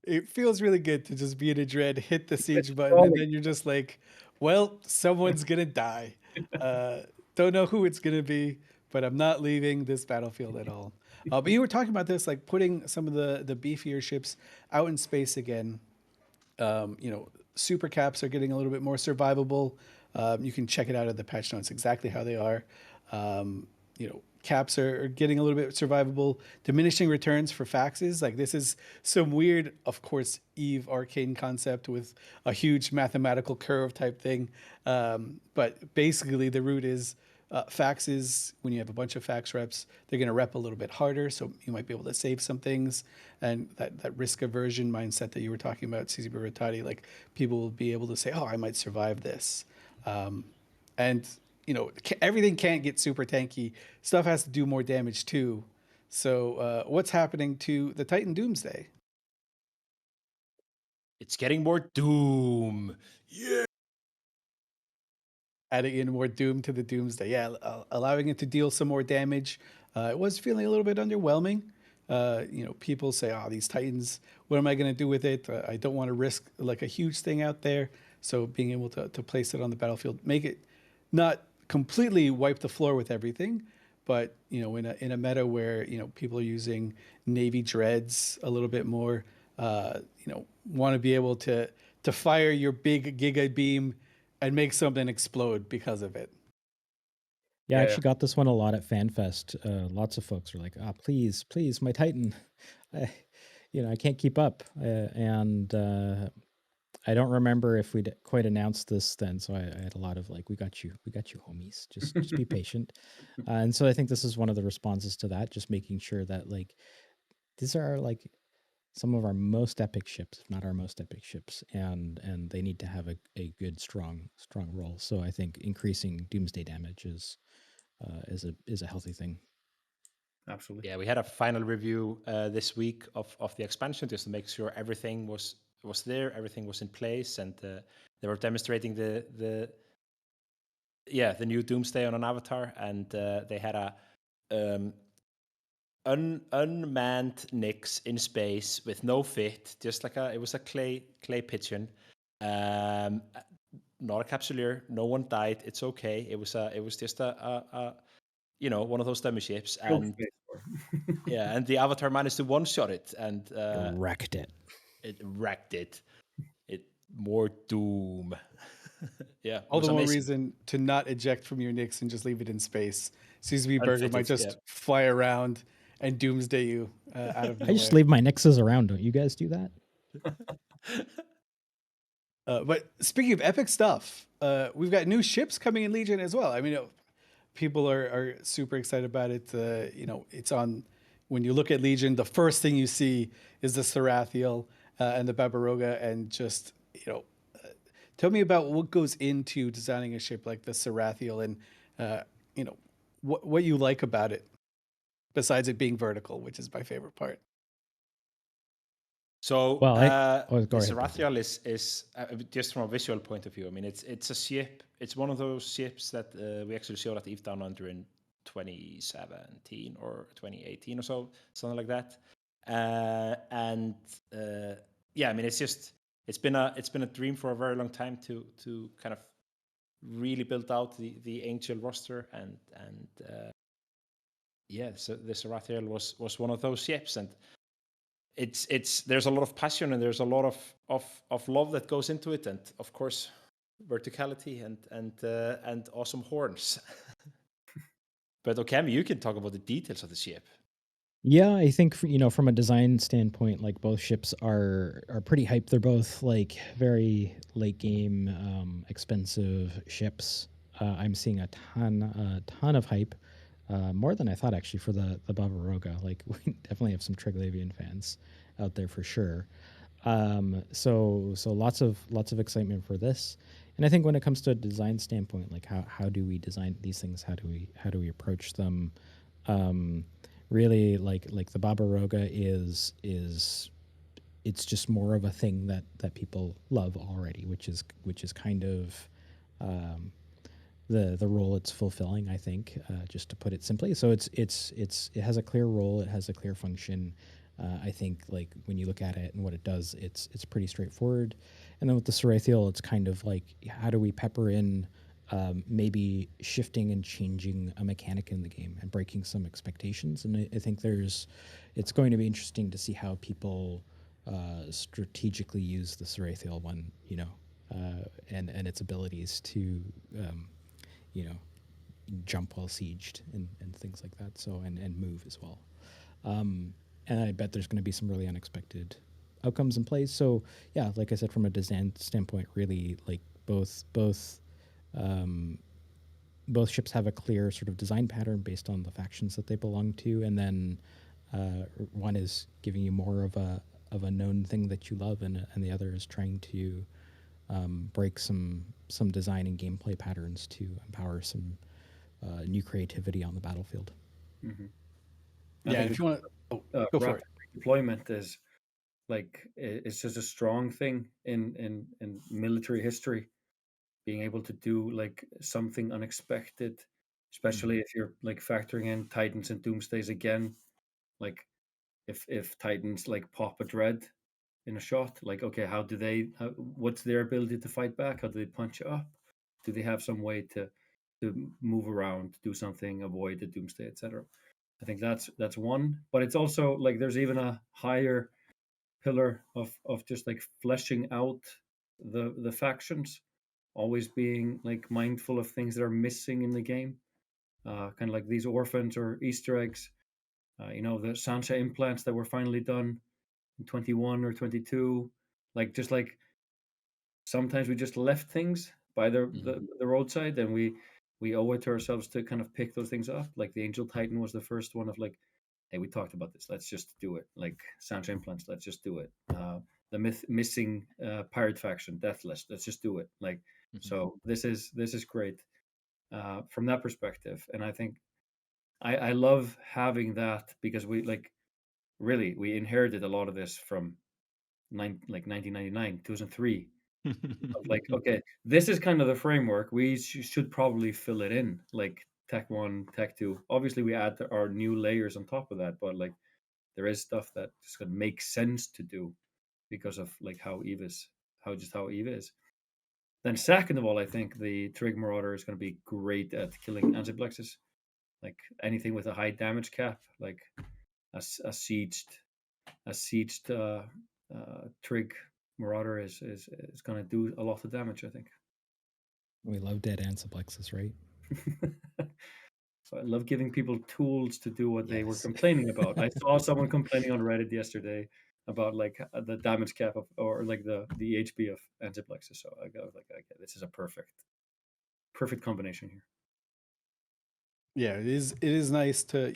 It feels really good to just be in a dread, hit the siege button, and then you're just like, well, someone's gonna die. Don't know who it's gonna be, but I'm not leaving this battlefield at all. But you were talking about this, like putting some of the beefier ships out in space again. Super caps are getting a little bit more survivable. You can check it out at the patch notes exactly how they are. Caps are getting a little bit survivable. Diminishing returns for faxes. Like, this is some weird, of course, Eve arcane concept with a huge mathematical curve type thing. But basically, the root is faxes. When you have a bunch of fax reps, they're going to rep a little bit harder, so you might be able to save some things. And that risk aversion mindset that you were talking about, CCP Rattati, like, people will be able to say, "Oh, I might survive this," and everything can't get super tanky. Stuff has to do more damage too. So, what's happening to the Titan Doomsday? It's getting more Doom. Yeah. Adding in more Doom to the Doomsday. Yeah, allowing it to deal some more damage. It was feeling a little bit underwhelming. People say, "Oh, these Titans, what am I going to do with it? I don't want to risk like a huge thing out there." So being able to place it on the battlefield, make it not completely wipe the floor with everything, but in a meta where people are using Navy dreads a little bit more, want to be able to fire your big giga beam and make something explode because of it. Yeah, I Yeah, actually got this one a lot at FanFest. Lots of folks were like, please, please, my Titan. I, I can't keep up. And I don't remember if we'd quite announced this then. So I had a lot of like, we got you, homies. Just be patient. And so I think this is one of the responses to that, just making sure that like, these are like some of our most epic ships, if not our most epic ships, and they need to have a good, strong roll. So I think increasing doomsday damage is a healthy thing. absolutely. Yeah, we had a final review this week of the expansion just to make sure everything was there, everything was in place, and they were demonstrating the new Doomsday on an avatar, and they had a unmanned Nyx in space with no fit, just like it was a clay pigeon. Not a capsuleer. No one died. It's okay. It was just a one of those dummy ships, Built and space for. yeah, and the avatar managed to one shot it, and Wrecked it. it wrecked it. It more doom. Yeah, it All was the more amazing. reason to not eject from your Nyx and just leave it in space. CCP Burger might Unfitted, just yeah. fly around and doomsday you out of I just nowhere. leave my Nyxes around. Don't you guys do that? But speaking of epic stuff, we've got new ships coming in Legion as well. I mean, people are super excited about it. It's on, when you look at Legion, the first thing you see is the Sarathiel and the Babaroga, and just, tell me about what goes into designing a ship like the Sarathiel, and what you like about it, besides it being vertical, which is my favorite part. So Well, the go ahead, Basil. Sarathiel is just from a visual point of view. I mean, it's a ship. It's one of those ships that we actually showed at Eve Down Under in 2017 or 2018 or so, something like that. And yeah, I mean, it's been a dream for a very long time to kind of really build out the Angel roster, and yeah, so the Sarathiel was one of those ships, and it's there's a lot of passion and there's a lot of love that goes into it, and of course verticality and awesome horns. But Okami, you can talk about the details of the ship. Yeah, I think from a design standpoint, like both ships are pretty hyped. They're both like very late game, expensive ships. I'm seeing a ton of hype, more than I thought actually for the Barbaroga. Like we definitely have some Triglavian fans out there for sure. So lots of excitement for this. And I think when it comes to a design standpoint, like how do we design these things? How do we approach them? Really like the Barbaroga is it's just more of a thing that people love already, which is kind of the role it's fulfilling, I think, just to put it simply. So it has a clear role, it has a clear function. I think like when you look at it and what it does, it's pretty straightforward. And then with the Sarathiel, it's kind of like how do we pepper in maybe shifting and changing a mechanic in the game and breaking some expectations. And I think it's going to be interesting to see how people strategically use the Sarathiel one, and its abilities to you know, jump while sieged and things like that. So and move as well. And I bet there's going to be some really unexpected outcomes in place. So yeah, like I said, from a design standpoint, really like both ships have a clear sort of design pattern based on the factions that they belong to, and then one is giving you more of a known thing that you love, and the other is trying to break some design and gameplay patterns to empower some new creativity on the battlefield. Mm-hmm. I Yeah, and think if you want to, go for rapid it. deployment is like it's just a strong thing in military history, being able to do like something unexpected, especially if you're like factoring in Titans and Doomsdays again. Like if Titans like pop a dread in a shot, like okay, what's their ability to fight back? How do they punch it up? Do they have some way to move around, do something, avoid the Doomsday, etc.? I think that's one, but it's also like there's even a higher pillar of just like fleshing out the factions, always being like mindful of things that are missing in the game, kind of like these orphans or Easter eggs. The Sansa implants that were finally done in 21 or 22. Like just like sometimes we just left things by the roadside, and we owe it to ourselves to kind of pick those things up. Like the Angel Titan was the first one of like, hey, we talked about this. Let's just do it. Like Sansa implants. Let's just do it. The missing pirate faction, Deathless. Let's just do it. Like so. This is great from that perspective, and I think I love having that because we like really we inherited a lot of this from 1999, 2003. Like, okay, this is kind of the framework. We should probably fill it in, like Tech 1, Tech 2. Obviously, we add our new layers on top of that, but like there is stuff that just gonna make sense to do because of like how Eve is. Then second of all, I think the Trig Marauder is going to be great at killing Antiplexes. Like anything with a high damage cap, like a sieged Trig Marauder is going to do a lot of damage, I think. We love dead Antiplexes, right? So I love giving people tools to do what they were complaining about. I saw someone complaining on Reddit yesterday about like the damage cap of, or like the HP of Antiplexes. So I was like, okay, this is a perfect combination here. Yeah, it is nice to,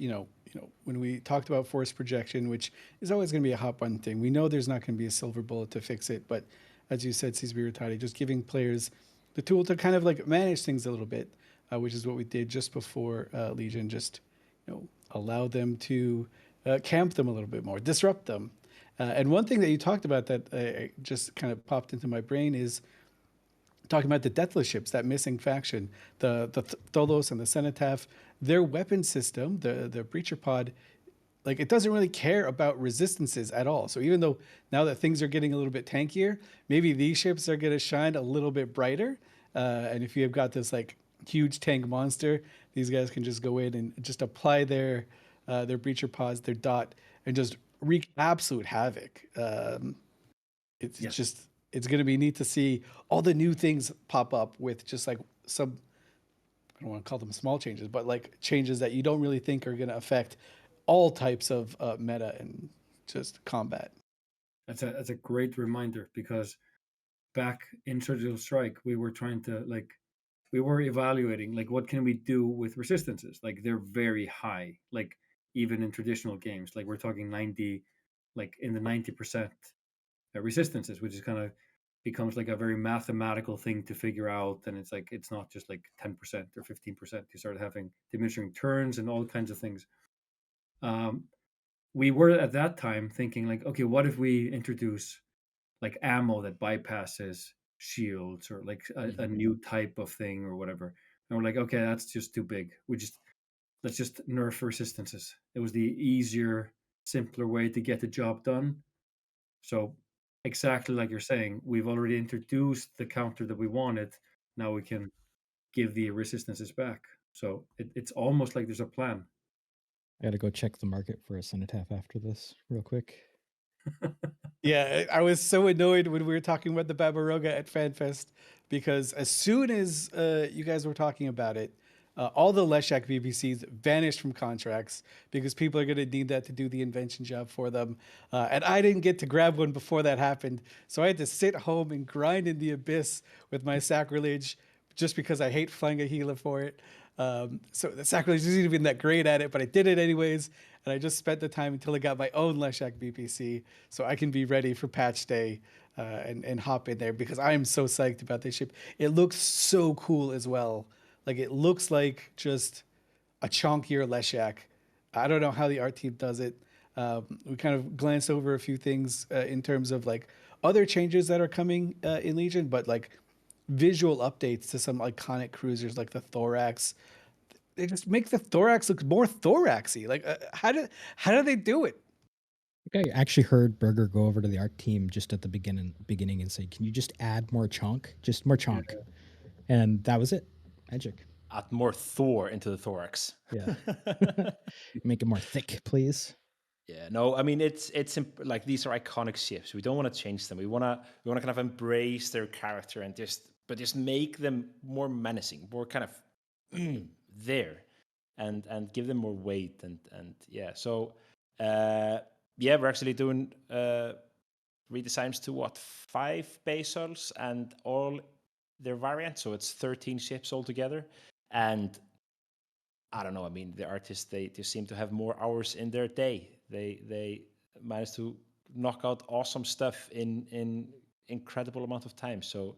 when we talked about force projection, which is always going to be a hot button thing. We know there's not going to be a silver bullet to fix it, but as you said, CCP Rattati, just giving players the tool to kind of like manage things a little bit, which is what we did just before Legion. Just allow them to camp them a little bit more, disrupt them. And one thing that you talked about that just kind of popped into my brain is talking about the Deathless ships, that missing faction, the Tholos and the Cenotaph, their weapon system, the Breacher Pod, like it doesn't really care about resistances at all. So even though now that things are getting a little bit tankier, maybe these ships are going to shine a little bit brighter. And if you have got this like huge tank monster, these guys can just go in and just apply their Breacher Pods, their dot, and just wreak absolute havoc. It's going to be neat to see all the new things pop up with just like some, I don't want to call them small changes, but like changes that you don't really think are going to affect all types of meta and just combat. That's a great reminder, because back in Surgical Strike, we were trying to we were evaluating like what can we do with resistances. Like they're very high, like even in traditional games, like we're talking 90, like in the 90% resistances, which is kind of becomes like a very mathematical thing to figure out. And it's like it's not just like 10% or 15%. You start having diminishing turns and all kinds of things. We were at that time thinking like, okay, what if we introduce like ammo that bypasses shields, or like a new type of thing or whatever? And we're like, okay, that's just too big. Let's just nerf resistances. It was the easier, simpler way to get the job done. So exactly like you're saying, we've already introduced the counter that we wanted. Now we can give the resistances back. So it's almost like there's a plan. I got to go check the market for a Cenotaph after this real quick. Yeah, I was so annoyed when we were talking about the Babaroga at FanFest, because as soon as you guys were talking about it, all the Leshak VPCs vanished from contracts because people are going to need that to do the invention job for them. And I didn't get to grab one before that happened. So I had to sit home and grind in the abyss with my sacrilege just because I hate flying a Gila for it. So the sacrilege isn't even that great at it, but I did it anyways. And I just spent the time until I got my own Leshak BPC so I can be ready for patch day and hop in there, because I am so psyched about this ship. It looks so cool as well. Like it looks like just a chunkier Leshak. I don't know how the art team does it. We kind of glanced over a few things in terms of like other changes that are coming in Legion, but like visual updates to some iconic cruisers like the Thorax. They just make the Thorax look more thoraxy. Like how do they do it? I actually heard Berger go over to the art team just at the beginning and say, "Can you just add more chunk? Just more chunk." And that was it. Magic. Add more Thor into the thorax. Yeah. Make it more thick, please. Yeah, no, I mean like these are iconic ships. We don't want to change them. We want to kind of embrace their character and just make them more menacing, more kind of there, and give them more weight and yeah. So yeah, we're actually doing redesigns to what 5 base hulls and all their variants. So it's 13 ships altogether, and I don't know. I mean, the artists they just seem to have more hours in their day. They manage to knock out awesome stuff in incredible amount of time. So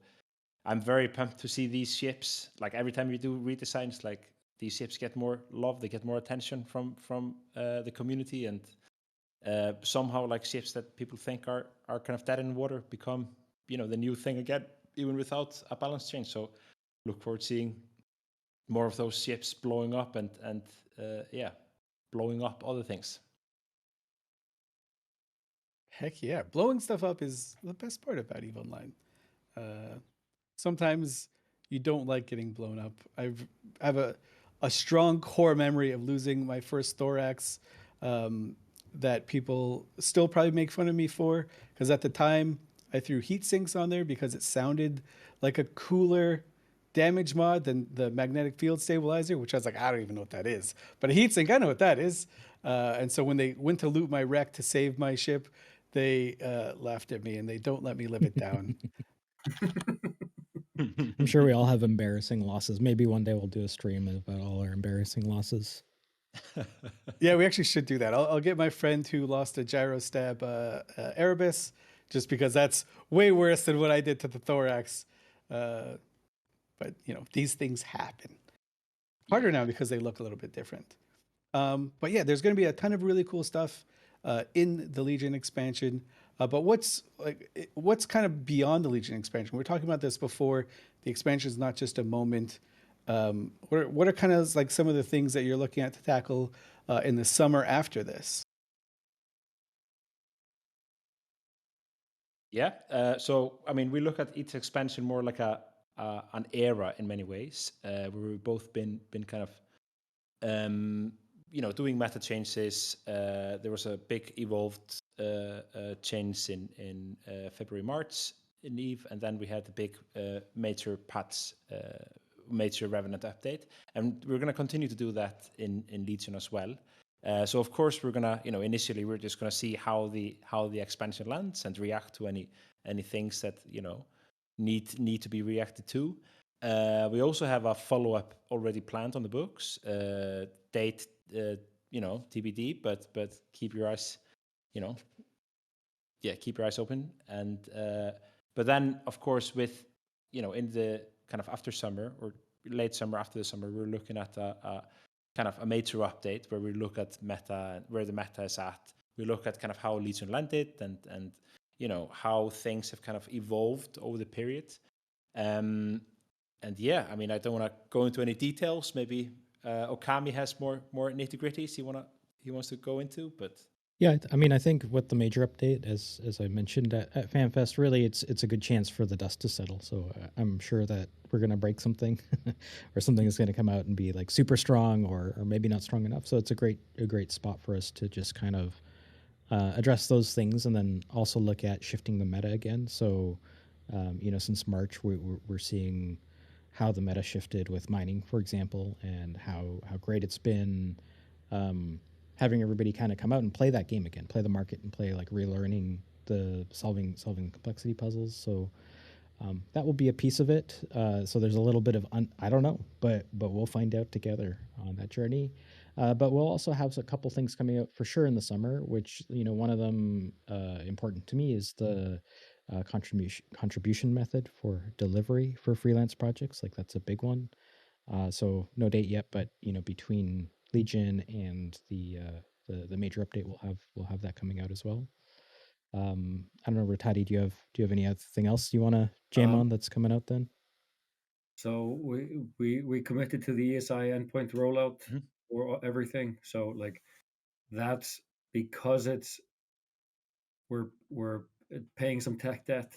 I'm very pumped to see these ships. Like every time we do redesigns, like these ships get more love, they get more attention from the community, and somehow like ships that people think are kind of dead in water become the new thing again, even without a balance change. So look forward to seeing more of those ships blowing up and yeah, blowing up other things. Heck yeah, blowing stuff up is the best part about EVE Online. Sometimes you don't like getting blown up. I have a strong core memory of losing my first thorax, that people still probably make fun of me for, because at the time I threw heat sinks on there because it sounded like a cooler damage mod than the magnetic field stabilizer, which I was like, I don't even know what that is, but a heat sink, I know what that is. And so when they went to loot my wreck to save my ship, they laughed at me and they don't let me live it down. I'm sure we all have embarrassing losses. Maybe one day we'll do a stream about all our embarrassing losses. Yeah, we actually should do that. I'll get my friend who lost a gyrostab Erebus, just because that's way worse than what I did to the thorax. But these things happen. Harder now because they look a little bit different. But yeah, there's going to be a ton of really cool stuff in the Legion expansion. But what's kind of beyond the Legion expansion? We were talking about this before. The expansion is not just a moment. What are kind of like some of the things that you're looking at to tackle in the summer after this? Yeah. So I mean, we look at each expansion more like an era in many ways, where we've both been kind of doing meta changes. There was a big evolved change in February, March in Eve, and then we had the big major patch, major Revenant update, and we're going to continue to do that in Legion as well. So of course we're gonna, initially we're just gonna see how the expansion lands and react to any things that need to be reacted to. We also have a follow-up already planned on the books. Date, TBD, but keep your eyes, keep your eyes open. And but then, of course, with in the kind of after summer or late summer, after the summer, we're looking at a kind of a major update where we look at meta, where the meta is at. We look at kind of how Legion landed and how things have kind of evolved over the period. And yeah, I mean, I don't want to go into any details. Maybe Okami has more nitty gritties he wants to go into, but yeah, I mean, I think with the major update, as I mentioned at FanFest, really it's a good chance for the dust to settle. So I'm sure that we're gonna break something, or something is gonna come out and be like super strong, or maybe not strong enough. So it's a great spot for us to just kind of address those things, and then also look at shifting the meta again. So since March, we're seeing how the meta shifted with mining, for example, and how great it's been. Having everybody kind of come out and play that game again, play the market, and play like relearning the solving complexity puzzles. So that will be a piece of it. So there's a little bit of I don't know, but we'll find out together on that journey. But we'll also have a couple things coming out for sure in the summer, which one of them important to me is the contribution method for delivery for freelance projects. Like that's a big one. So no date yet, but between Legion and the major update, we'll have that coming out as well. I don't know, Rattati, do you have anything else you want to jam on that's coming out then? So we committed to the ESI endpoint rollout for everything. So like that's because we're paying some tech debt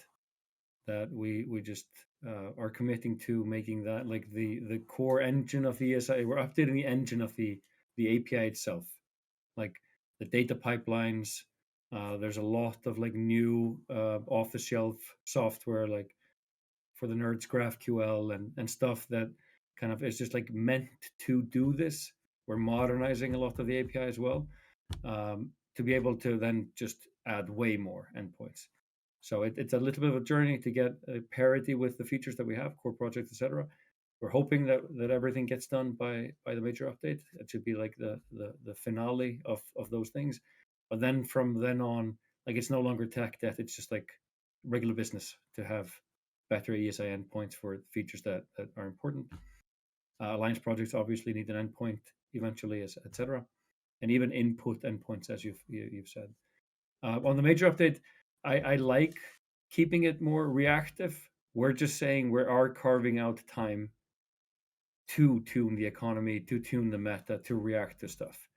that we just are committing to making that like the core engine of the ESI. We're updating the engine of the API itself. Like the data pipelines. There's a lot of like new off-the-shelf software, like for the nerds GraphQL and stuff that kind of is just like meant to do this. We're modernizing a lot of the API as well, to be able to then just add way more endpoints. So it's a little bit of a journey to get parity with the features that we have, core projects, etc. We're hoping that everything gets done by the major update. It should be like the finale of those things. But then from then on, like it's no longer tech debt. It's just like regular business to have better ESI endpoints for features that are important. Alliance projects obviously need an endpoint eventually, etc. And even input endpoints, as you've said. On the major update, I like keeping it more reactive. We're just saying we are carving out time to tune the economy, to tune the meta, to react to stuff.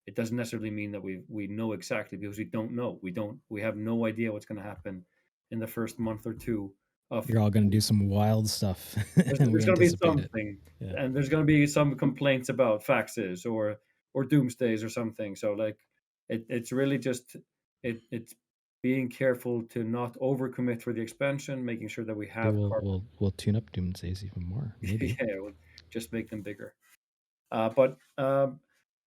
It doesn't necessarily mean that we know exactly, because we don't know. We have no idea what's going to happen in the first month or two of. You're all going to do some wild stuff, and There's we going to be anticipate it. something, Yeah. and there's going to be some complaints about faxes or doomsdays or something. So like, it's really just it's being careful to not overcommit for the expansion, making sure that we have. We'll tune up Doomsdays even more, maybe. Yeah, we'll just make them bigger. But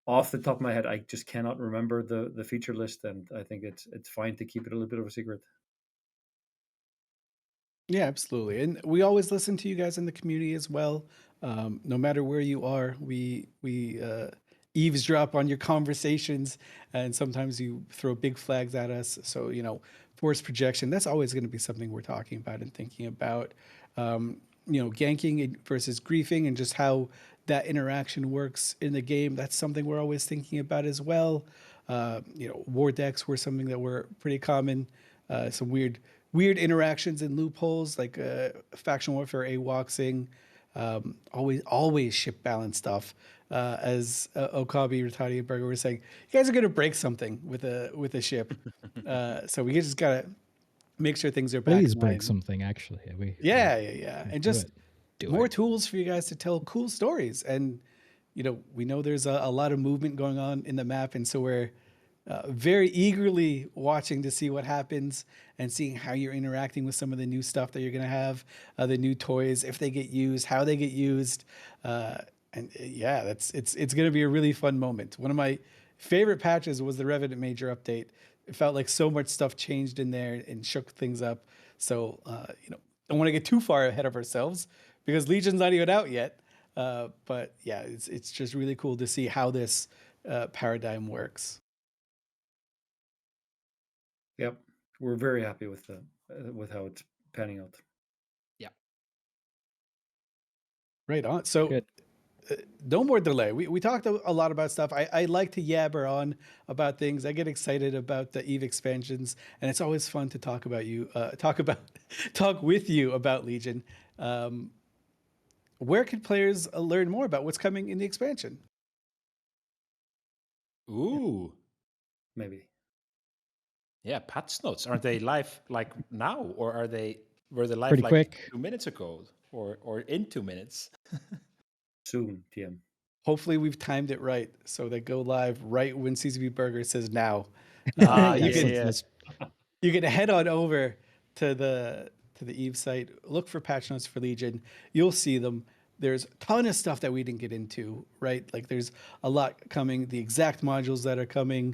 off the top of my head, I just cannot remember the feature list, and I think it's fine to keep it a little bit of a secret. Yeah, absolutely. And we always listen to you guys in the community as well. No matter where you are, we eavesdrop on your conversations, and sometimes you throw big flags at us. So, force projection, that's always going to be something we're talking about and thinking about. Ganking versus griefing and just how that interaction works in the game. That's something we're always thinking about as well. War decks were something that were pretty common. Some weird interactions and loopholes like faction warfare, AWOXing, always ship balance stuff. As Okami, Rattati, and Berger were saying, you guys are going to break something with a ship. So we just got to make sure things are back Please in break line. something, actually. Yeah. And just do more it. tools for you guys to tell cool stories. And, we know there's a lot of movement going on in the map. And so we're very eagerly watching to see what happens and seeing how you're interacting with some of the new stuff that you're going to have, the new toys, if they get used, how they get used. It's going to be a really fun moment. One of my favorite patches was the Revenant Major update. It felt like so much stuff changed in there and shook things up. So, don't want to get too far ahead of ourselves because Legion's not even out yet. But yeah, it's just really cool to see how this paradigm works. Yep, we're very happy with how it's panning out. Yeah. Right on. So Good. No more delay. We talked a lot about stuff. I like to yabber on about things. I get excited about the Eve expansions, and it's always fun to talk with you about Legion. Where can players learn more about what's coming in the expansion? Ooh. Maybe. Yeah, patch notes. Aren't they live like now, or were they live Pretty like quick. 2 minutes ago, or in 2 minutes? Soon, TM. Hopefully, we've timed it right so they go live right when CCP Burger says now. You can head on over to the Eve site, look for patch notes for Legion. You'll see them. There's a ton of stuff that we didn't get into, right? Like there's a lot coming, the exact modules that are coming,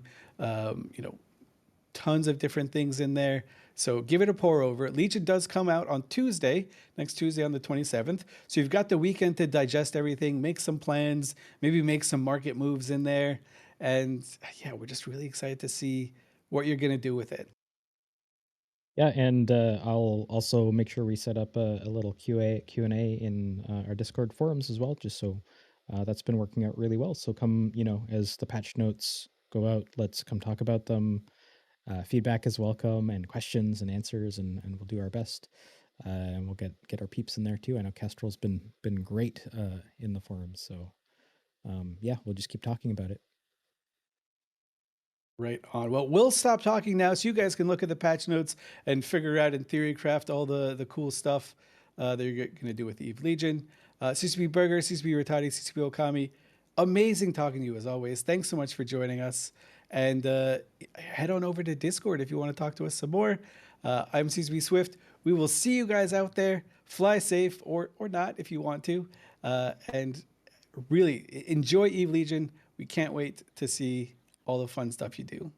tons of different things in there. So give it a pour over. Legion does come out on Tuesday, next Tuesday on the 27th. So you've got the weekend to digest everything, make some plans, maybe make some market moves in there. And yeah, we're just really excited to see what you're going to do with it. Yeah, and I'll also make sure we set up a little Q&A in our Discord forums as well, just so that's been working out really well. So come, as the patch notes go out, let's come talk about them. Feedback is welcome, and questions and answers, and we'll do our best. And we'll get our peeps in there too. I know Kestrel's been great in the forums, so yeah, we'll just keep talking about it. Right on. Well, we'll stop talking now so you guys can look at the patch notes and figure out in theory craft all the cool stuff that you're going to do with Eve Legion. CCP Burger, CCP Rattati, CCP Okami. Amazing talking to you as always. Thanks so much for joining us. And head on over to Discord if you want to talk to us some more. I'm CCP Swift. We will see you guys out there. Fly safe or not if you want to. And really enjoy Eve Legion. We can't wait to see all the fun stuff you do.